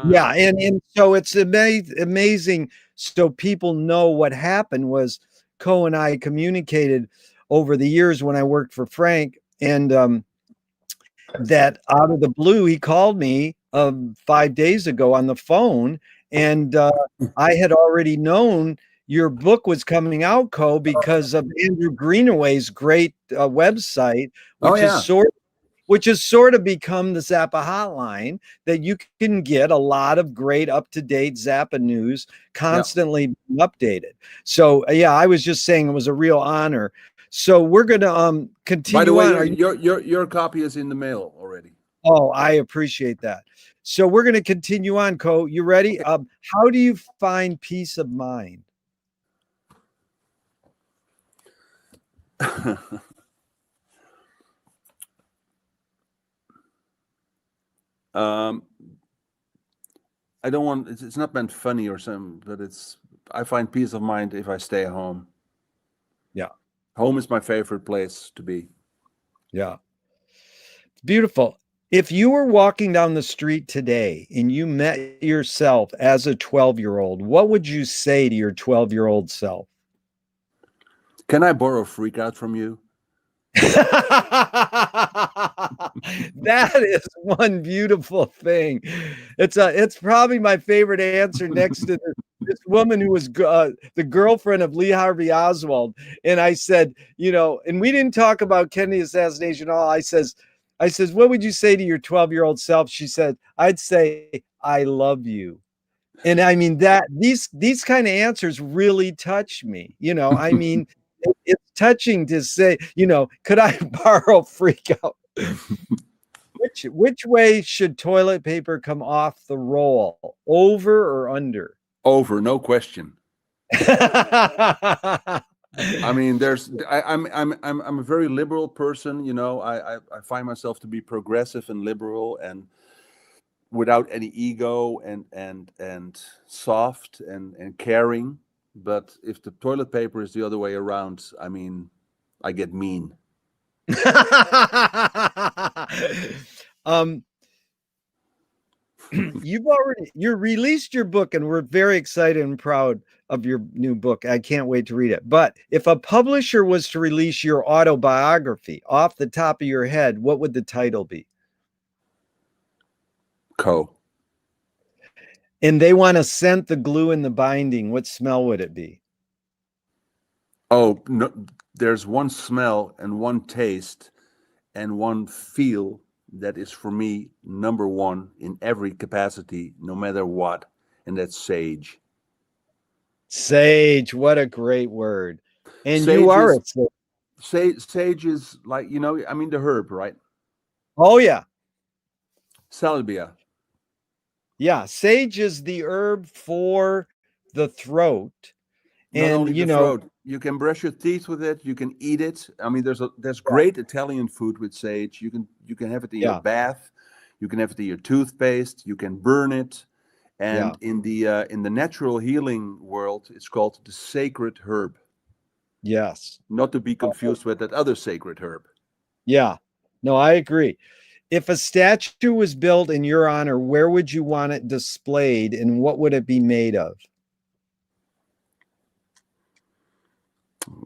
Yeah, and so it's amazing. So people know what happened was Co and I communicated over the years when I worked for Frank, and that out of the blue he called me 5 days ago on the phone, and I had already known your book was coming out, Co, because of Andrew Greenaway's great website, which is sort of become the Zappa hotline, that you can get a lot of great up-to-date Zappa news constantly being updated. So yeah, I was just saying it was a real honor. So we're going to continue. By the way, on. your copy is in the mail already. Oh, I appreciate that. So we're going to continue on, Co. You ready? Okay. How do you find peace of mind? I don't want it's not meant funny or something, but I find peace of mind if I stay home. Yeah. Home is my favorite place to be. Yeah. Beautiful. If you were walking down the street today and you met yourself as a 12-year-old, what would you say to your 12-year-old self? Can I borrow freak out from you? That is one beautiful thing. It's probably my favorite answer next to this woman who was the girlfriend of Lee Harvey Oswald. And I said, and we didn't talk about Kennedy assassination at all. I says, what would you say to your 12-year-old self? She said, I'd say, I love you. And I mean that these kind of answers really touch me. I mean, it's touching to say, could I borrow freak out? Which way should toilet paper come off the roll? Over or under? Over, no question. I mean, I'm a very liberal person. I find myself to be progressive and liberal and without any ego and soft and caring. But if the toilet paper is the other way around, I mean, I get mean. You released your book, and we're very excited and proud of your new book. I can't wait to read it. But if a publisher was to release your autobiography off the top of your head, what would the title be? Co. And they want to scent the glue in the binding. What smell would it be? Oh, no, there's one smell and one taste and one feel that is for me number one in every capacity, no matter what, and that's sage. Sage, what a great word. And sage you are sage is like, I mean the herb, right? Oh yeah. Salvia. Yeah, sage is the herb for the throat. Not only the throat. You can brush your teeth with it. You can eat it. I mean, there's great Italian food with sage. You can have it in your bath. You can have it in your toothpaste. You can burn it. And in the natural healing world, it's called the sacred herb. Yes. Not to be confused with that other sacred herb. Yeah. No, I agree. If a statue was built in your honor, where would you want it displayed, and what would it be made of?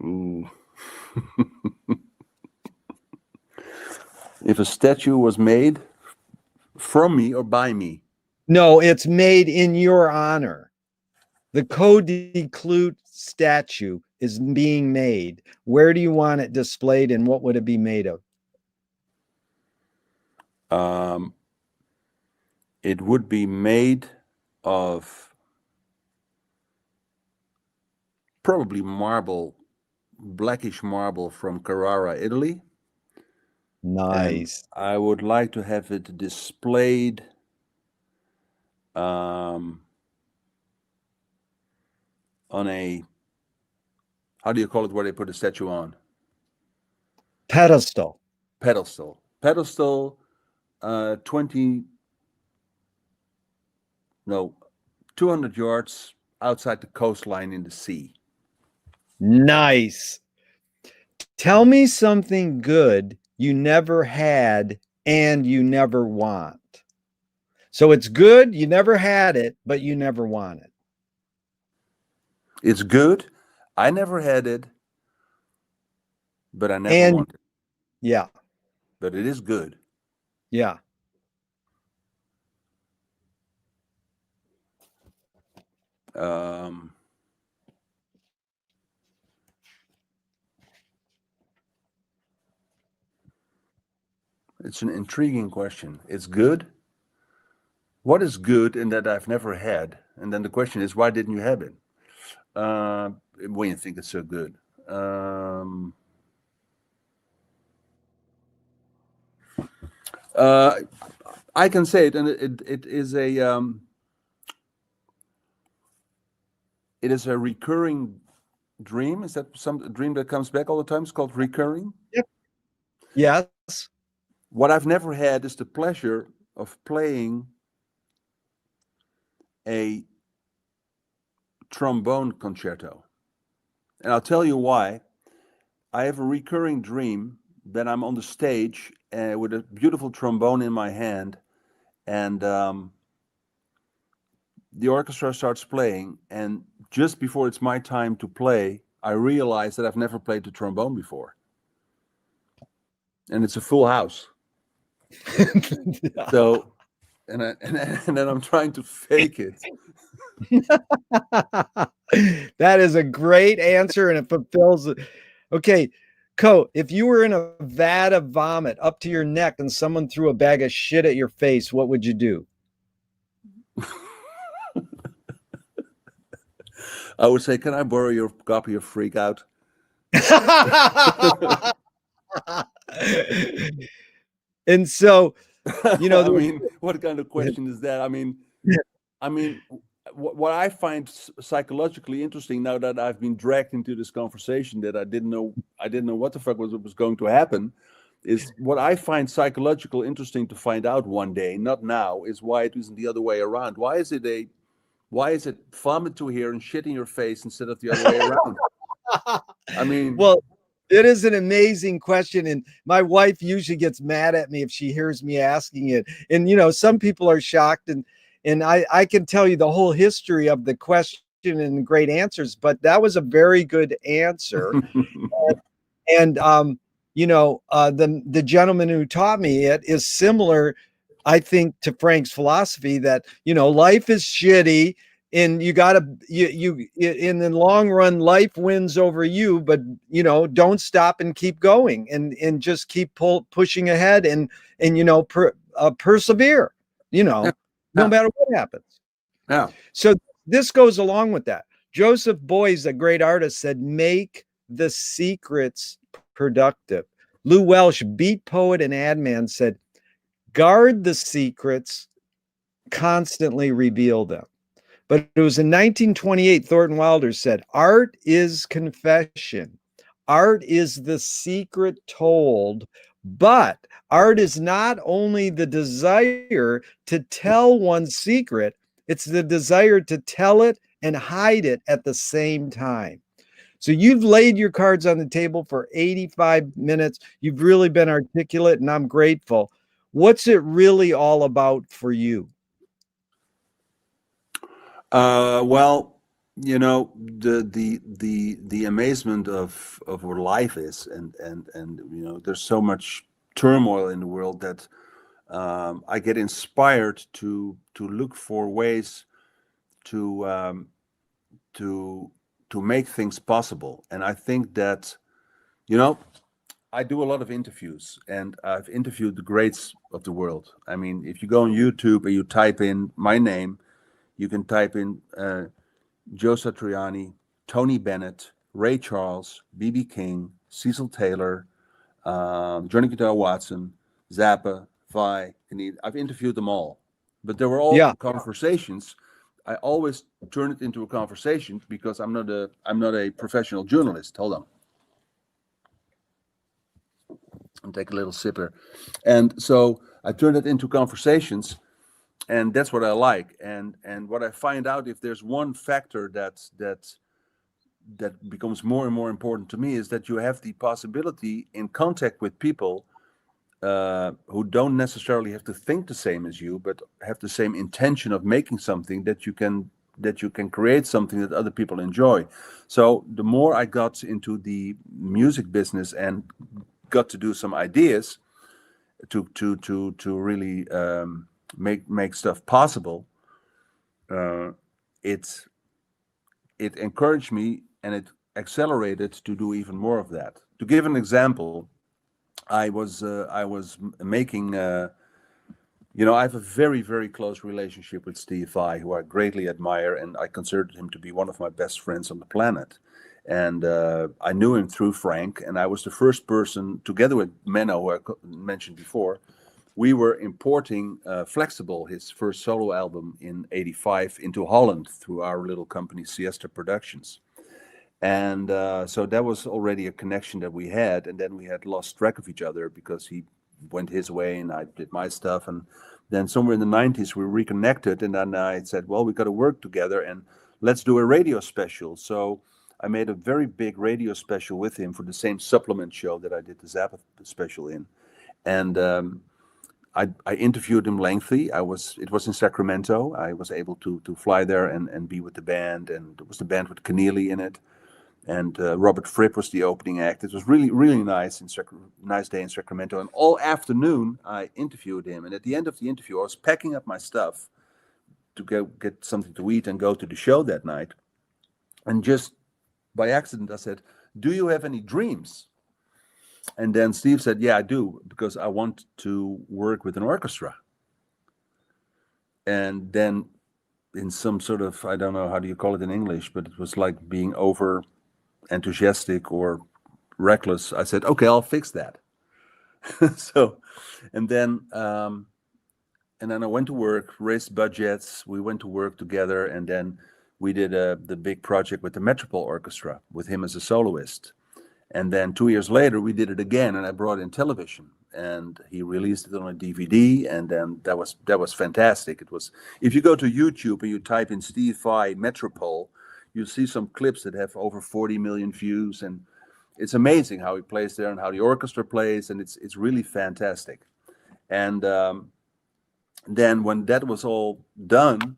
Ooh. If a statue was made from me or by me? No, it's made in your honor. The Kloet statue is being made. Where do you want it displayed, and what would it be made of? It would be made of probably marble blackish marble from Carrara, Italy. Nice. And I would like to have it displayed on a, how do you call it where they put a statue on? Pedestal. Pedestal. 200 yards outside the coastline in the sea. Nice. Tell me something good you never had and you never want. So it's good, you never had it, but you never want it. It's good. I never had it, but I never want it. Yeah. But it is good. Yeah. It's an intriguing question. It's good. What is good in that I've never had? And then the question is, why didn't you have it? When you think it's so good. I can say it, and it is a recurring dream. Is that some dream that comes back all the time? It's called recurring. Yep. Yes. What I've never had is the pleasure of playing a trombone concerto. And I'll tell you why. I have a recurring dream that I'm on the stage with a beautiful trombone in my hand, and the orchestra starts playing, and just before it's my time to play, I realize that I've never played the trombone before. And it's a full house. So, and then I'm trying to fake it. That is a great answer, and it fulfills it. Okay, Co, if you were in a vat of vomit up to your neck and someone threw a bag of shit at your face, what would you do? I would say, can I borrow your copy of Freak Out? And so, you know, I mean, what kind of question is that? I mean, what I find psychologically interesting now that I've been dragged into this conversation that I didn't know what the fuck was going to happen, is what I find psychological interesting to find out one day, not now, is why it isn't the other way around. Why is it vomit to here and shit in your face instead of the other way around? I mean, well, it is an amazing question, and my wife usually gets mad at me if she hears me asking it. And you know, some people are shocked, and I can tell you the whole history of the question and great answers, but that was a very good answer. And you know, the gentleman who taught me it is similar, I think, to Frank's philosophy that, you know, life is shitty. And you got to, you in the long run, life wins over you, but you know, don't stop and keep going, and just keep pushing ahead, and you know, persevere, you know, no matter what happens. Yeah. So this goes along with that. Joseph Beuys, a great artist, said, make the secrets productive. Lou Welsh, beat poet and ad man, said, guard the secrets, constantly reveal them. But it was in 1928, Thornton Wilder said, art is confession. Art is the secret told, but art is not only the desire to tell one's secret, it's the desire to tell it and hide it at the same time. So you've laid your cards on the table for 85 minutes. You've really been articulate, and I'm grateful. What's it really all about for you? Well, you know, the amazement of what life is, and you know, there's so much turmoil in the world that I get inspired to look for ways to make things possible. And I think that, you know, I do a lot of interviews, and I've interviewed the greats of the world. I mean, if you go on YouTube and you type in my name, you can type in Joe Satriani, Tony Bennett, Ray Charles, B.B. King, Cecil Taylor, Johnny Guitar Watson, Zappa, Vi, and I've interviewed them all, but they were all conversations. I always turn it into a conversation because I'm not a professional journalist. Hold on, and take a little sipper, and so I turn it into conversations, and that's what I like. And what I find out, if there's one factor that becomes more and more important to me, is that you have the possibility in contact with people who don't necessarily have to think the same as you, but have the same intention of making something, that you can create something that other people enjoy. So the more I got into the music business and got to do some ideas to really make stuff possible, it encouraged me and it accelerated to do even more of that. To give an example, I was making, I have a very, very close relationship with Steve Vai, who I greatly admire, and I considered him to be one of my best friends on the planet. And I knew him through Frank, and I was the first person, together with Menno, who I mentioned before, we were importing Flexible, his first solo album in '85, into Holland through our little company, Siesta Productions. And so that was already a connection that we had. And then we had lost track of each other because he went his way and I did my stuff. And then somewhere in the 90s, we reconnected. And then I said, well, we got to work together and let's do a radio special. So I made a very big radio special with him for the same supplement show that I did the Zappa special in. And I interviewed him lengthy. It was in Sacramento. I was able to fly there and be with the band. And it was the band with Keneally in it. And Robert Fripp was the opening act. It was really, really nice. Nice day in Sacramento. And all afternoon, I interviewed him. And at the end of the interview, I was packing up my stuff to go get something to eat and go to the show that night. And just by accident, I said, "Do you have any dreams?" And then Steve said, "Yeah, I do, because I want to work with an orchestra." And then in some sort of, I don't know, how do you call it in English, but it was like being over enthusiastic or reckless. I said, "Okay, I'll fix that." So, and then I went to work, raised budgets. We went to work together, and then we did the big project with the Metropole Orchestra with him as a soloist. And then 2 years later, we did it again, and I brought in television, and he released it on a DVD, and then that was fantastic. It was, if you go to YouTube and you type in Steve Vai Metropole, you'll see some clips that have over 40 million views, and it's amazing how he plays there and how the orchestra plays, and it's really fantastic. And then when that was all done,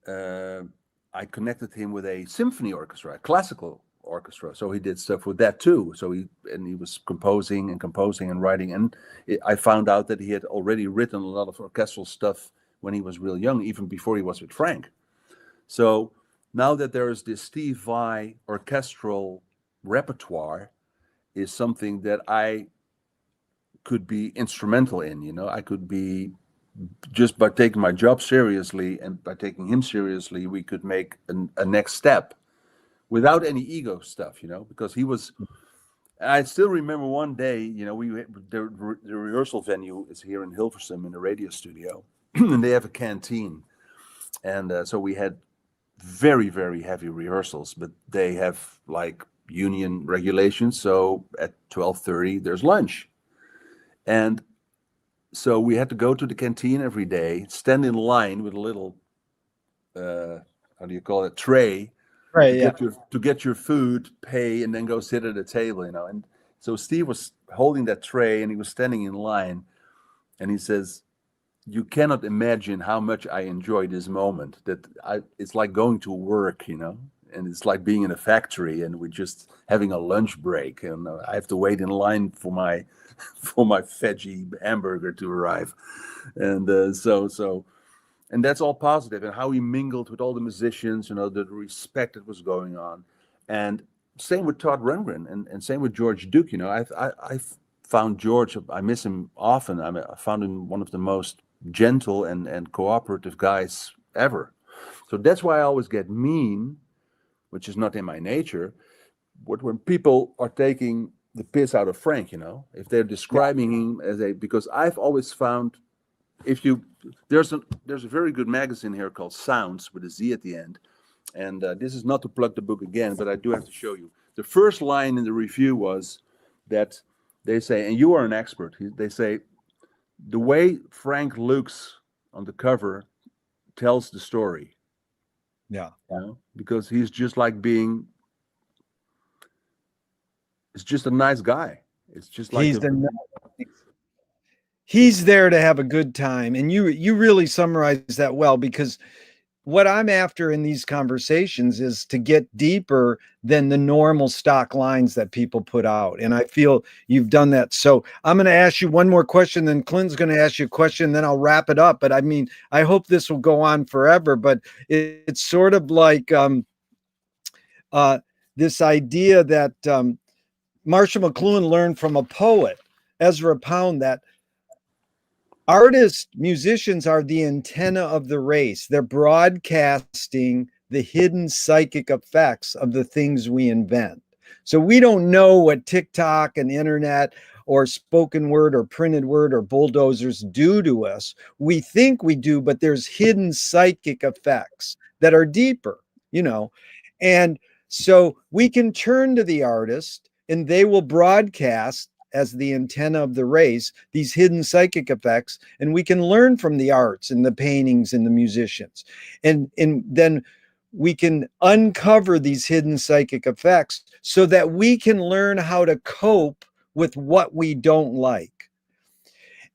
I connected him with a symphony orchestra, a classical orchestra. So he did stuff with that too. So he was composing and writing. And I found out that he had already written a lot of orchestral stuff when he was real young, even before he was with Frank. So now that there is this Steve Vai orchestral repertoire, is something that I could be instrumental in. I could be, just by taking my job seriously and by taking him seriously, we could make a next step without any ego stuff, because he was, I still remember one day, the rehearsal venue is here in Hilversum in the radio studio, and they have a canteen. And so we had very, very heavy rehearsals, but they have like union regulations. So at 12:30, there's lunch. And so we had to go to the canteen every day, stand in line with a little, how do you call it, tray, to get your food, pay, and then go sit at a table, And so Steve was holding that tray, and he was standing in line, and he says, "You cannot imagine how much I enjoy this moment. It's like going to work, and it's like being in a factory, and we're just having a lunch break, and I have to wait in line for my veggie hamburger to arrive." And and that's all positive. And how he mingled with all the musicians, the respect that was going on. And same with Todd Rundgren, and same with George Duke. I found George, I miss him often. I found him one of the most gentle and cooperative guys ever. So that's why I always get mean, which is not in my nature, when people are taking the piss out of Frank, if they're describing him as because I've always found, if you there's a very good magazine here called Sounds with a Z at the end, and this is not to plug the book again, but I do have to show you. The first line in the review was that they say, and you are an expert. They say the way Frank looks on the cover tells the story. Yeah. Because he's just like it's just a nice guy. It's just like he's there to have a good time. And you really summarize that well, because what I'm after in these conversations is to get deeper than the normal stock lines that people put out. And I feel you've done that. So I'm going to ask you one more question, then Clinton's going to ask you a question, then I'll wrap it up. But I mean, I hope this will go on forever, but it's sort of like this idea that Marshall McLuhan learned from a poet, Ezra Pound, that artists, musicians are the antenna of the race. They're broadcasting the hidden psychic effects of the things we invent. So we don't know what TikTok and internet or spoken word or printed word or bulldozers do to us. We think we do, but there's hidden psychic effects that are deeper, And so we can turn to the artist and they will broadcast as the antenna of the race, these hidden psychic effects, and we can learn from the arts and the paintings and the musicians. And then we can uncover these hidden psychic effects so that we can learn how to cope with what we don't like.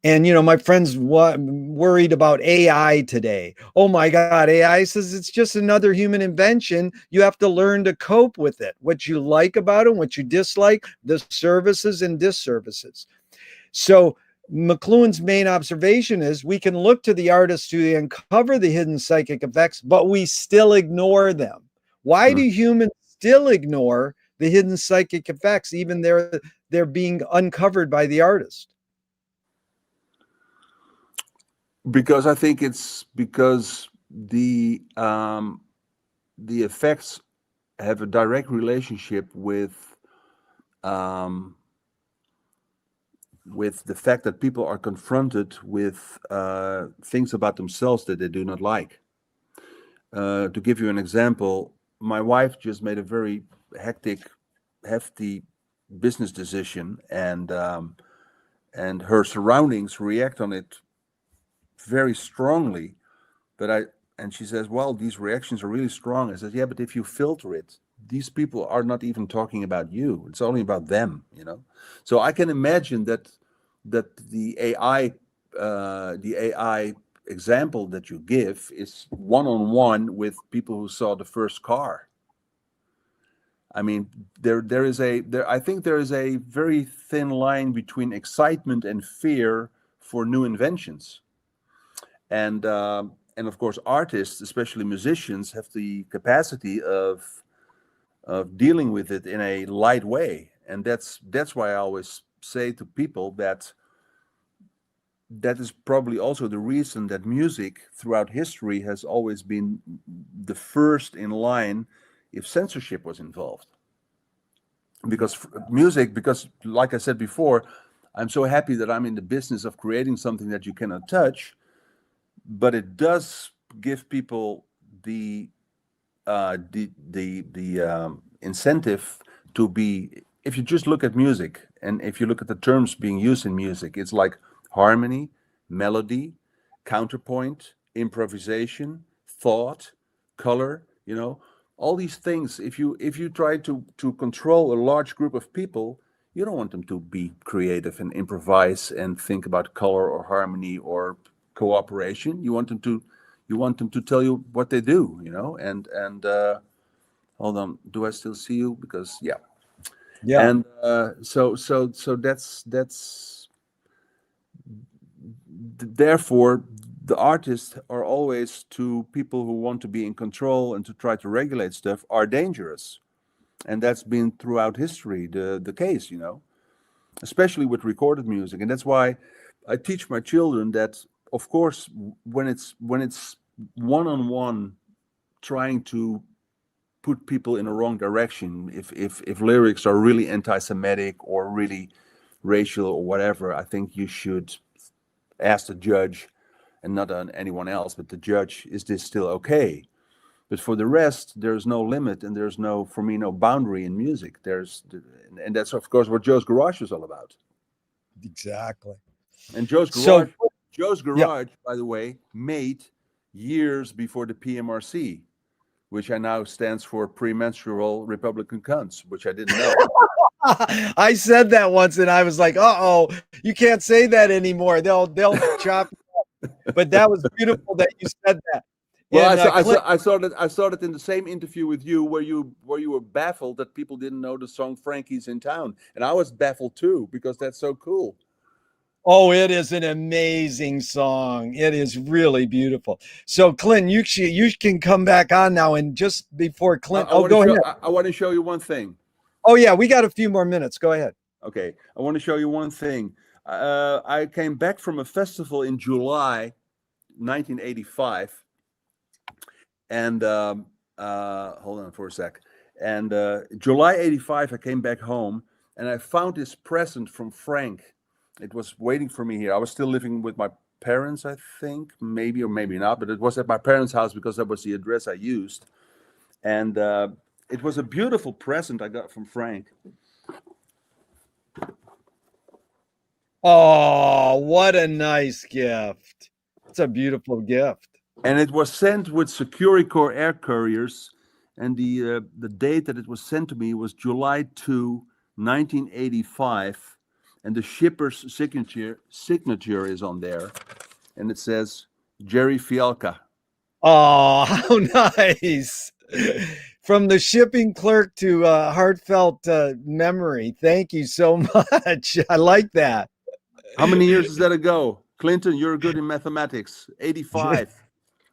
And, my friend's worried about AI today. Oh my God, AI says it's just another human invention. You have to learn to cope with it, what you like about it, what you dislike, the services and disservices. So McLuhan's main observation is we can look to the artists to uncover the hidden psychic effects, but we still ignore them. Why do humans still ignore the hidden psychic effects, even they're being uncovered by the artist? Because I think it's because the effects have a direct relationship with the fact that people are confronted with things about themselves that they do not like. To give you an example, my wife just made a very hefty business decision, and her surroundings react on it very strongly. And she says, well, these reactions are really strong. I said, yeah, but if you filter it, these people are not even talking about you. It's only about them, So I can imagine that the AI example that you give is one-on-one with people who saw the first car. I mean, I think there is a very thin line between excitement and fear for new inventions. And of course, artists, especially musicians, have the capacity of dealing with it in a light way. And that's why I always say to people that is probably also the reason that music throughout history has always been the first in line if censorship was involved. Because like I said before, I'm so happy that I'm in the business of creating something that you cannot touch. But it does give people the incentive to be. If you just look at music, and if you look at the terms being used in music, it's like harmony, melody, counterpoint, improvisation, thought, color. All these things. If you try to control a large group of people, you don't want them to be creative and improvise and think about color or harmony or cooperation. You want them to tell you what they do, and hold on, do I still see you? Because yeah. And so that's therefore the artists are always, to people who want to be in control and to try to regulate stuff, are dangerous. And that's been throughout history the case, especially with recorded music. And that's why I teach my children that, of course, when it's one-on-one trying to put people in the wrong direction. If lyrics are really anti-Semitic or really racial or whatever, I think you should ask the judge, and not on anyone else, but the judge, is this still okay? But for the rest, there's no limit, and there's no, for me, no boundary in music. And that's of course what Joe's Garage is all about. Exactly. And Joe's Garage, by the way, made years before the PMRC, which I now stands for Premenstrual Republican Cunts, which I didn't know. I said that once, and I was like, "Uh-oh, you can't say that anymore. They'll chop." But that was beautiful that you said that. Well, And, I saw that in the same interview with you, where you were baffled that people didn't know the song "Frankie's in Town," and I was baffled too, because that's so cool. Oh, it is an amazing song. It is really beautiful. So, Clint, you can come back on now. And just before Clint, go ahead. I want to show you one thing. Oh, yeah, we got a few more minutes. Go ahead. Okay, I want to show you one thing. I came back from a festival in July 1985, and hold on for a sec. And July 85, I came back home, and I found this present from Frank. It was waiting for me here. I was still living with my parents, I think, maybe or maybe not, but it was at my parents' house because that was the address I used. And it was a beautiful present I got from Frank. Oh, what a nice gift. It's a beautiful gift. And it was sent with Securicor air couriers. And the date that it was sent to me was July 2, 1985. And the shipper's signature is on there. And it says, Gerry Fialka. Oh, how nice. From the shipping clerk to heartfelt memory. Thank you so much. I like that. How many years is that ago? Clinton, you're good in mathematics. 85.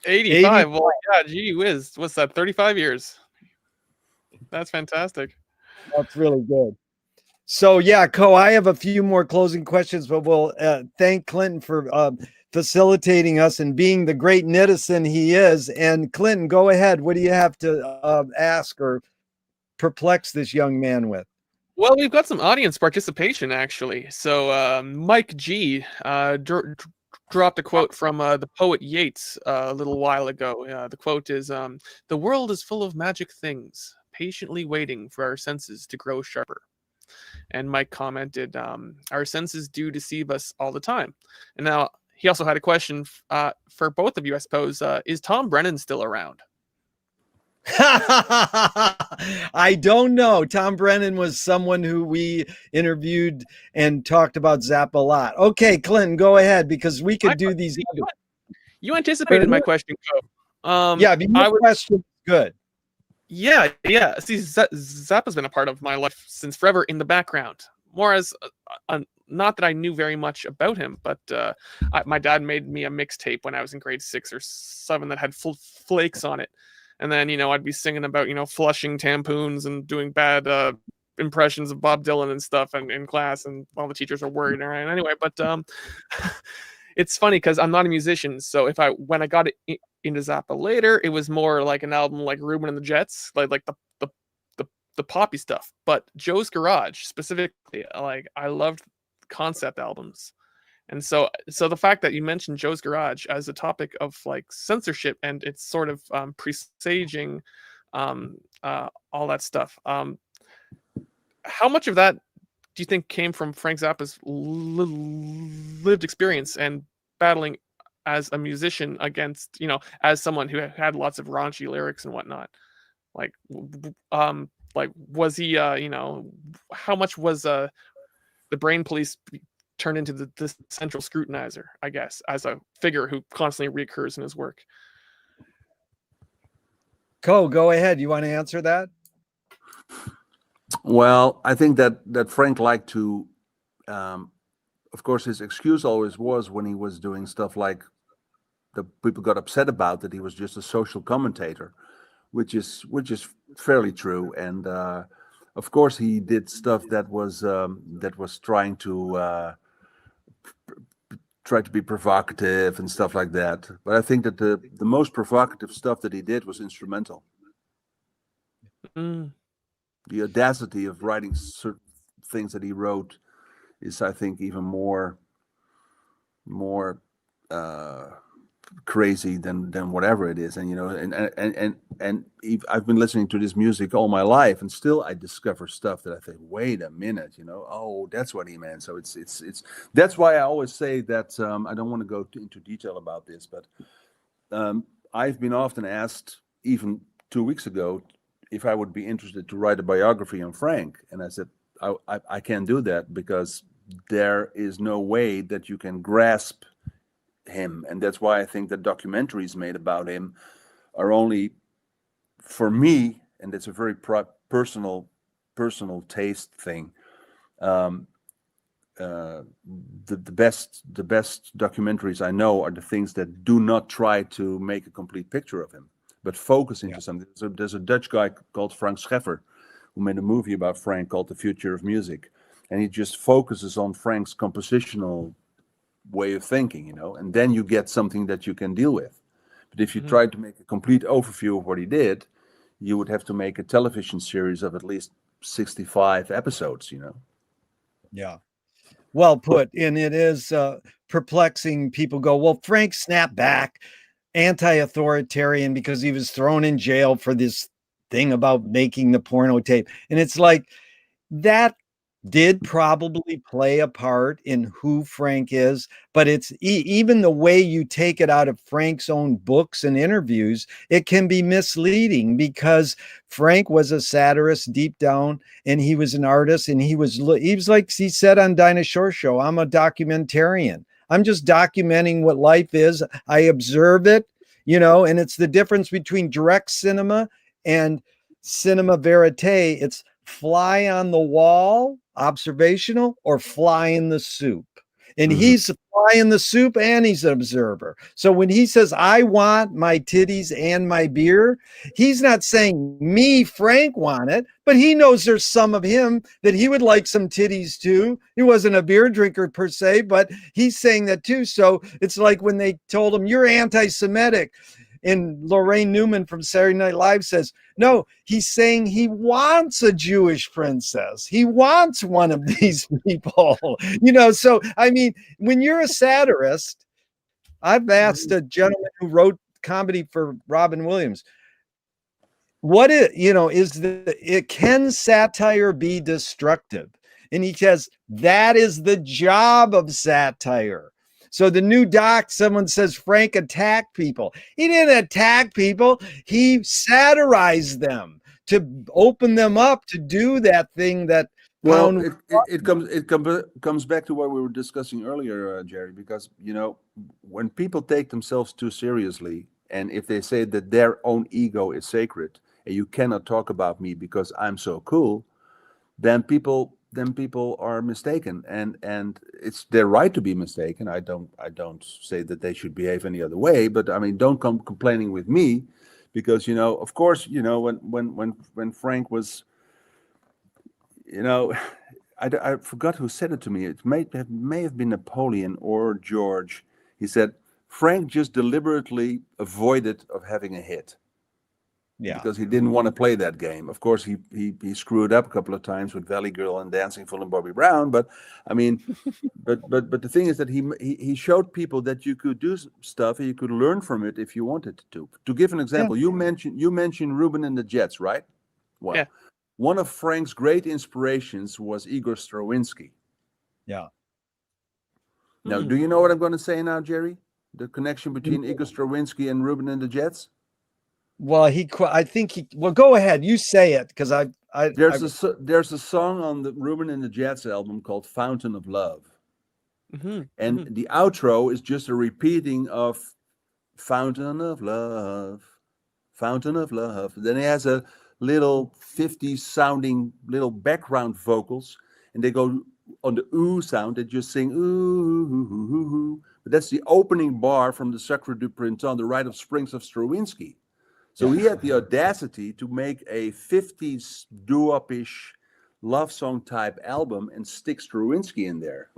85. Well, yeah, gee whiz. What's that? 35 years. That's fantastic. That's really good. So, yeah, Co, I have a few more closing questions, but we'll thank Clinton for facilitating us and being the great netizen he is. And Clinton, go ahead. What do you have to ask or perplex this young man with? Well, we've got some audience participation, actually. So Mike G dropped a quote from the poet Yeats a little while ago. The quote is, "The world is full of magic things, patiently waiting for our senses to grow sharper." And Mike commented, "Our senses do deceive us all the time." And now he also had a question for both of you, I suppose. Is Tom Brennan still around? I don't know. Tom Brennan was someone who we interviewed and talked about Zapp a lot. Okay, Clinton, go ahead, because we could do these. You anticipated my question, Joe. Yeah, your question good. Yeah. See, Zapp has been a part of my life since forever in the background. More as not that I knew very much about him, but my dad made me a mixtape when I was in grade 6 or 7 that had full flakes on it. And then, I'd be singing about, flushing tampoons and doing bad impressions of Bob Dylan and stuff in class, and all the teachers are worried. All right. Anyway, but it's funny because I'm not a musician. So when I got into Zappa later, it was more like an album like Reuben and the Jets, like the poppy stuff. But Joe's Garage specifically, like, I loved concept albums. And so the fact that you mentioned Joe's Garage as a topic of like censorship and it's sort of presaging all that stuff. How much of that do you think came from Frank Zappa's lived experience and battling as a musician against, as someone who had lots of raunchy lyrics and whatnot? Like was he, how much was the Brain Police turned into the central scrutinizer, I guess, as a figure who constantly reoccurs in his work? Go ahead. You want to answer that? Well, I think that Frank liked to, of course, his excuse always was when he was doing stuff like the people got upset about that he was just a social commentator, which is fairly true. And of course, he did stuff that was trying to try to be provocative and stuff like that. But I think that the most provocative stuff that he did was instrumental. Mm. The audacity of writing certain things that he wrote is, I think, even more crazy than whatever it is. And I've been listening to this music all my life, and still I discover stuff that I think, wait a minute, oh, that's what he meant. So it's that's why I always say that I don't want to go into detail about this, but I've been often asked, even 2 weeks ago, if I would be interested to write a biography on Frank, and I said I can't do that because there is no way that you can grasp him, and that's why I think that documentaries made about him are only, for me, and it's a very personal taste thing. The best documentaries I know are the things that do not try to make a complete picture of him, but focus into something. So there's a Dutch guy called Frank Scheffer who made a movie about Frank called The Future of Music, and he just focuses on Frank's compositional way of thinking, and then you get something that you can deal with. But if you tried to make a complete overview of what he did, you would have to make a television series of at least 65 episodes, Yeah. Well put. And it is perplexing. People go, well, Frank snapped back, anti-authoritarian, because he was thrown in jail for this thing about making the porno tape. And it's like, that did probably play a part in who Frank is, but it's even the way you take it out of Frank's own books and interviews, it can be misleading, because Frank was a satirist deep down, and he was an artist, and he was like he said on Dinah Shore Show, I'm a documentarian. I'm just documenting what life is. I observe it, and it's the difference between direct cinema and cinema verite. It's fly on the wall, observational, or fly in the soup. And he's a fly in the soup, and he's an observer. So when he says, I want my titties and my beer, he's not saying me, Frank, want it, but he knows there's some of him that he would like some titties too. He wasn't a beer drinker per se, but he's saying that too. So it's like when they told him, you're anti-Semitic. And Lorraine Newman from Saturday Night Live says, no, he's saying he wants a Jewish princess. He wants one of these people, So, I mean, when you're a satirist, I've asked a gentleman who wrote comedy for Robin Williams, what can satire be destructive? And he says, that is the job of satire. So the new doc, someone says Frank attacked people. He didn't attack people. He satirized them to open them up to do that thing that. Well, it comes back to what we were discussing earlier, Gerry, because when people take themselves too seriously, and if they say that their own ego is sacred and you cannot talk about me because I'm so cool, then people are mistaken, and it's their right to be mistaken. I don't say that they should behave any other way, but I mean, don't come complaining with me, because of course, when Frank was, I forgot who said it to me. It may have been Napoleon or George. He said Frank just deliberately avoided of having a hit. Yeah. Because he didn't want to play that game. Of course, he screwed up a couple of times with Valley Girl and Dancing Fool and Bobby Brown. But I mean, but the thing is that he showed people that you could do stuff and you could learn from it if you wanted to. To give an example, you mentioned Ruben and the Jets, right? Well, yeah. One of Frank's great inspirations was Igor Stravinsky. Yeah. Now, do you know what I'm going to say now, Gerry? The connection between Igor Stravinsky and Ruben and the Jets? Well, go ahead. You say it, because there's a song on the Ruben and the Jets album called Fountain of Love. And the outro is just a repeating of Fountain of Love, Fountain of Love. Then it has a little 50s sounding little background vocals, and they go on the ooh sound. They just sing ooh. But that's the opening bar from the Sacre du Printemps, the Rite of Springs of Stravinsky. So he had the audacity to make a 50s doo-wop-ish love song type album and stick Stravinsky in there.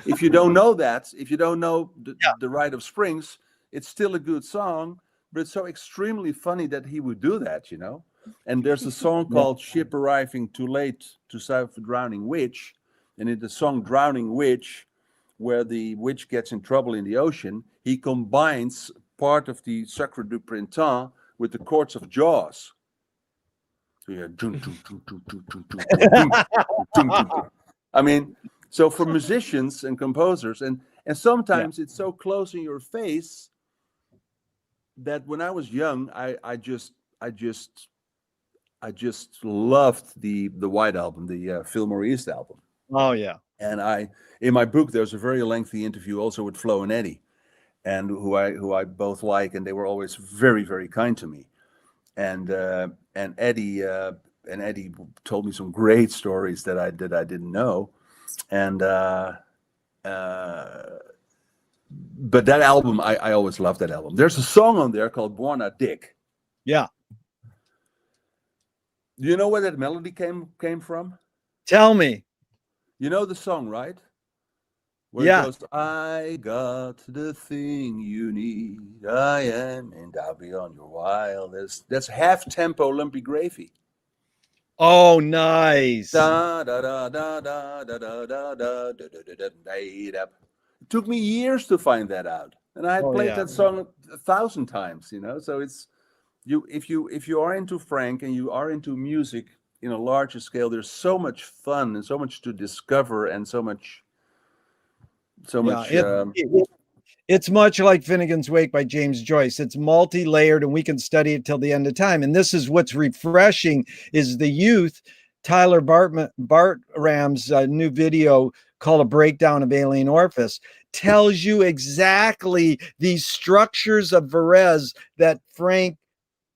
If you don't know that, if you don't know the Rite of Springs, it's still a good song, but it's so extremely funny that he would do that. And there's a song called "Ship Arriving Too Late to Save a Drowning Witch," and in the song "Drowning Witch," where the witch gets in trouble in the ocean, he combines part of the Sacre du Printemps with the chords of Jaws. So yeah, I mean, so for musicians and composers, and sometimes it's so close in your face that when I was young, I just loved the White Album, the Phil Maurice album. Oh yeah. And in my book, there's a very lengthy interview also with Flo and Eddie, and who I both like, and they were always very, very kind to me. And Eddie told me some great stories that I didn't know, and but that album, I always loved that album. There's a song on there called "Buona Dick." Yeah. Do you know where that melody came from? Tell me. You know the song, right? Where Yeah. it goes, "I got the thing you need. I am, and I'll be on your wildest." That's half tempo Lumpy Gravy. Oh, nice. Da da da da da da da da da da da. It took me years to find that out, and I had played that song 1,000 times. So it's if you are into Frank and you are into music in a larger scale, there's so much fun and so much to discover and so much. It's much like Finnegan's Wake by James Joyce. It's multi-layered, and we can study it till the end of time. And this is what's refreshing: is the youth. Tyler Bartram's new video called "A Breakdown of Alien Orifice" tells you exactly these structures of Varese that Frank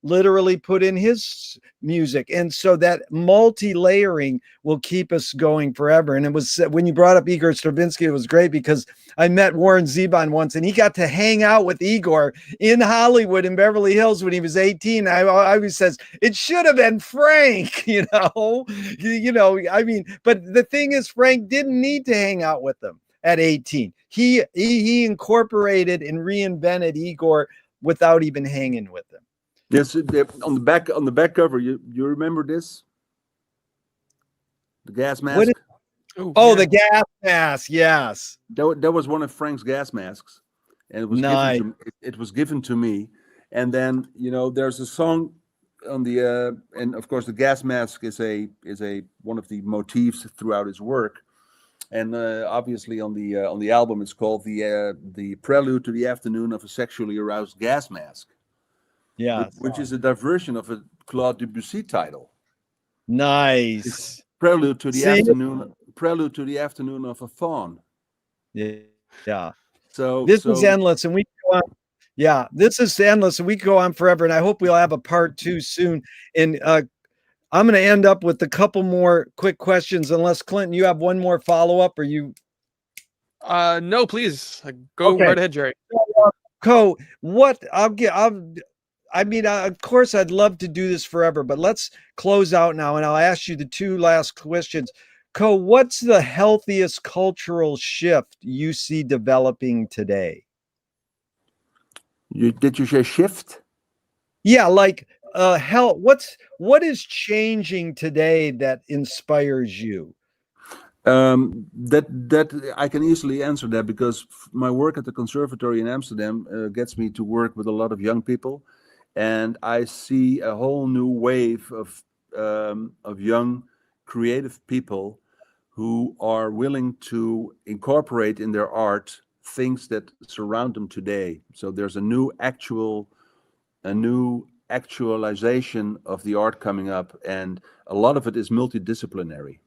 literally put in his music. And so that multi-layering will keep us going forever. And it was, when you brought up Igor Stravinsky, it was great because I met Warren Zevon once, and he got to hang out with Igor in Hollywood in Beverly Hills when he was 18. I always says, it should have been Frank, I mean, but the thing is, Frank didn't need to hang out with them at 18. He incorporated and reinvented Igor without even hanging with them. Yes, on the back cover, you remember this? The gas mask. The gas mask. Yes, that was one of Frank's gas masks, and it was given to me. And then there's a song on the and of course the gas mask is a one of the motifs throughout his work. And obviously on the album, it's called the Prelude to the Afternoon of a Sexually Aroused Gas Mask. Yeah, which is a diversion of a Claude Debussy title. Nice. It's Prelude to the Afternoon of a Faun. Yeah. So this is endless, and we go on. Yeah, this is endless, and we go on forever. And I hope we'll have a part 2 soon. And I'm going to end up with a couple more quick questions, unless Clinton, you have one more follow up, or you? No, please go right ahead, Gerry. Co, what of course, I'd love to do this forever, but let's close out now, and I'll ask you the 2 last questions. Co, what's the healthiest cultural shift you see developing today? Did you say shift? Yeah, like what is changing today that inspires you? That I can easily answer that, because my work at the conservatory in Amsterdam gets me to work with a lot of young people. And I see a whole new wave of young, creative people who are willing to incorporate in their art things that surround them today. So there's a new actualization of the art coming up, and a lot of it is multidisciplinary.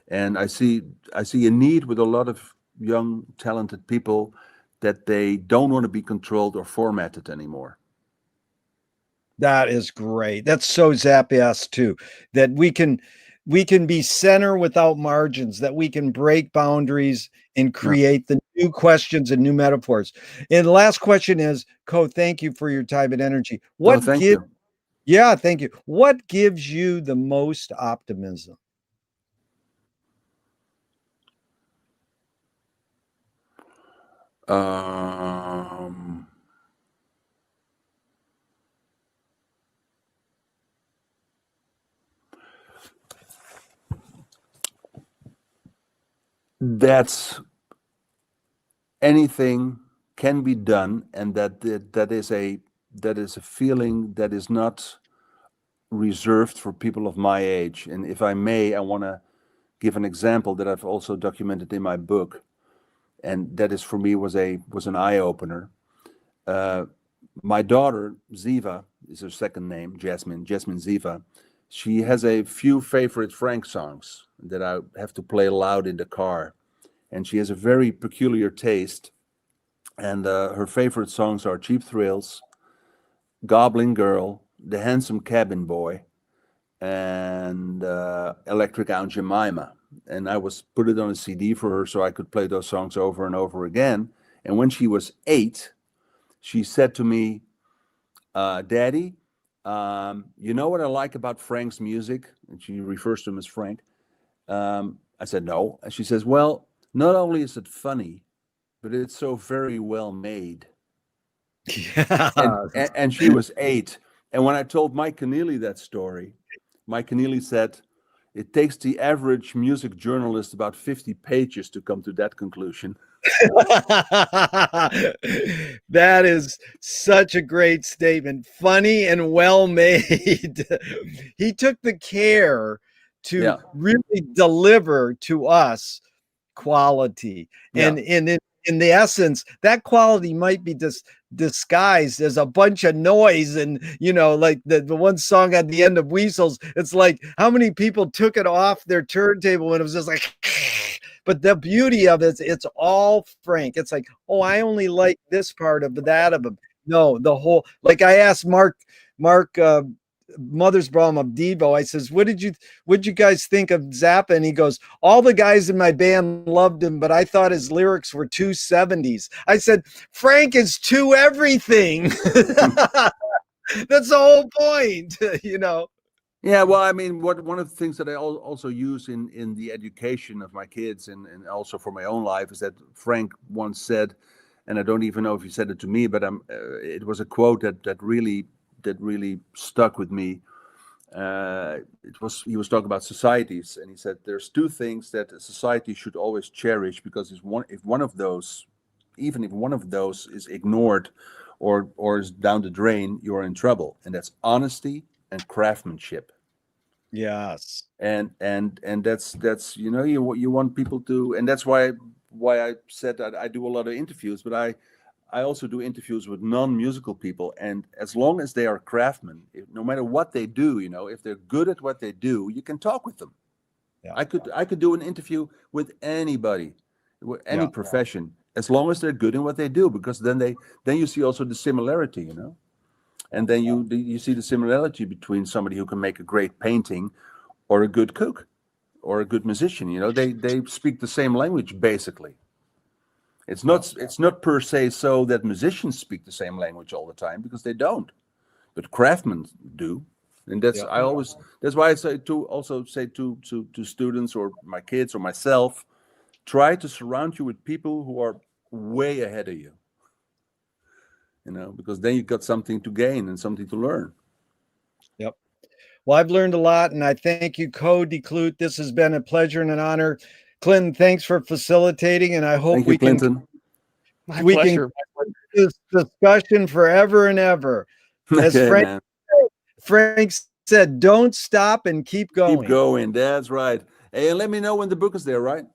And I see a need with a lot of young, talented people that they don't want to be controlled or formatted anymore. That is great. That's so Zappas too, that we can be center without margins, that we can break boundaries and create the new questions and new metaphors. And the last question is, Co, thank you for your time and energy. Thank you. Yeah, thank you. What gives you the most optimism? That's anything can be done, and that is a feeling that is not reserved for people of my age. And if I may, I want to give an example that I've also documented in my book, and that is for me was an eye opener. My daughter Ziva is her second name, Jasmine Ziva. She has a few favorite Frank songs that I have to play loud in the car, and she has a very peculiar taste. And her favorite songs are Cheap Thrills, Goblin Girl, The Handsome Cabin Boy, and Electric Aunt Jemima. And I put it on a CD for her so I could play those songs over and over again. And when she was 8, she said to me, Daddy, you know what I like about Frank's music? And she refers to him as Frank. I said, no. And she says, well, not only is it funny, but it's so very well made. Yeah. And she was 8. And when I told Mike Keneally that story, Mike Keneally said, it takes the average music journalist about 50 pages to come to that conclusion. That is such a great statement. Funny and well made. He took the care to really deliver to us quality. And in the essence, that quality might be disguised as a bunch of noise. And, like the one song at the end of Weasels, it's like how many people took it off their turntable when it was just like, but the beauty of it, it's all Frank. It's like, oh, I only like this part of that of him. No, the whole, like I asked Mark, Mothersbaum of Devo, I says, what'd you guys think of Zappa? And he goes, all the guys in my band loved him, but I thought his lyrics were too 70s. I said, Frank is too everything. That's the whole point, Yeah, well, I mean, one of the things that I also use in the education of my kids and also for my own life is that Frank once said, and I don't even know if he said it to me, but it was a quote that really stuck with me. He was talking about societies, and he said there's 2 things that a society should always cherish, because if one of those is ignored or is down the drain, you're in trouble, and that's honesty and craftsmanship. Yes. And that's you want people to, and that's why I said that I do a lot of interviews, but I also do interviews with non-musical people, and as long as they are craftsmen, no matter what they do, if they're good at what they do, you can talk with them. Yeah. I could do an interview with anybody, with any profession, as long as they're good in what they do, because then you see also the similarity, and then you see the similarity between somebody who can make a great painting or a good cook or a good musician. They speak the same language basically. It's not per se so that musicians speak the same language all the time, because they don't, but craftsmen do, and that's that's why I say to students or my kids or myself, try to surround you with people who are way ahead of you, because then you got something to gain and something to learn. Yep. Well, I've learned a lot, and I thank you, Cody Kloet. This has been a pleasure and an honor. Clinton, thanks for facilitating, and I hope we can do this discussion forever and ever. As Frank said, don't stop and keep going. Keep going. That's right. Hey, and let me know when the book is there, right?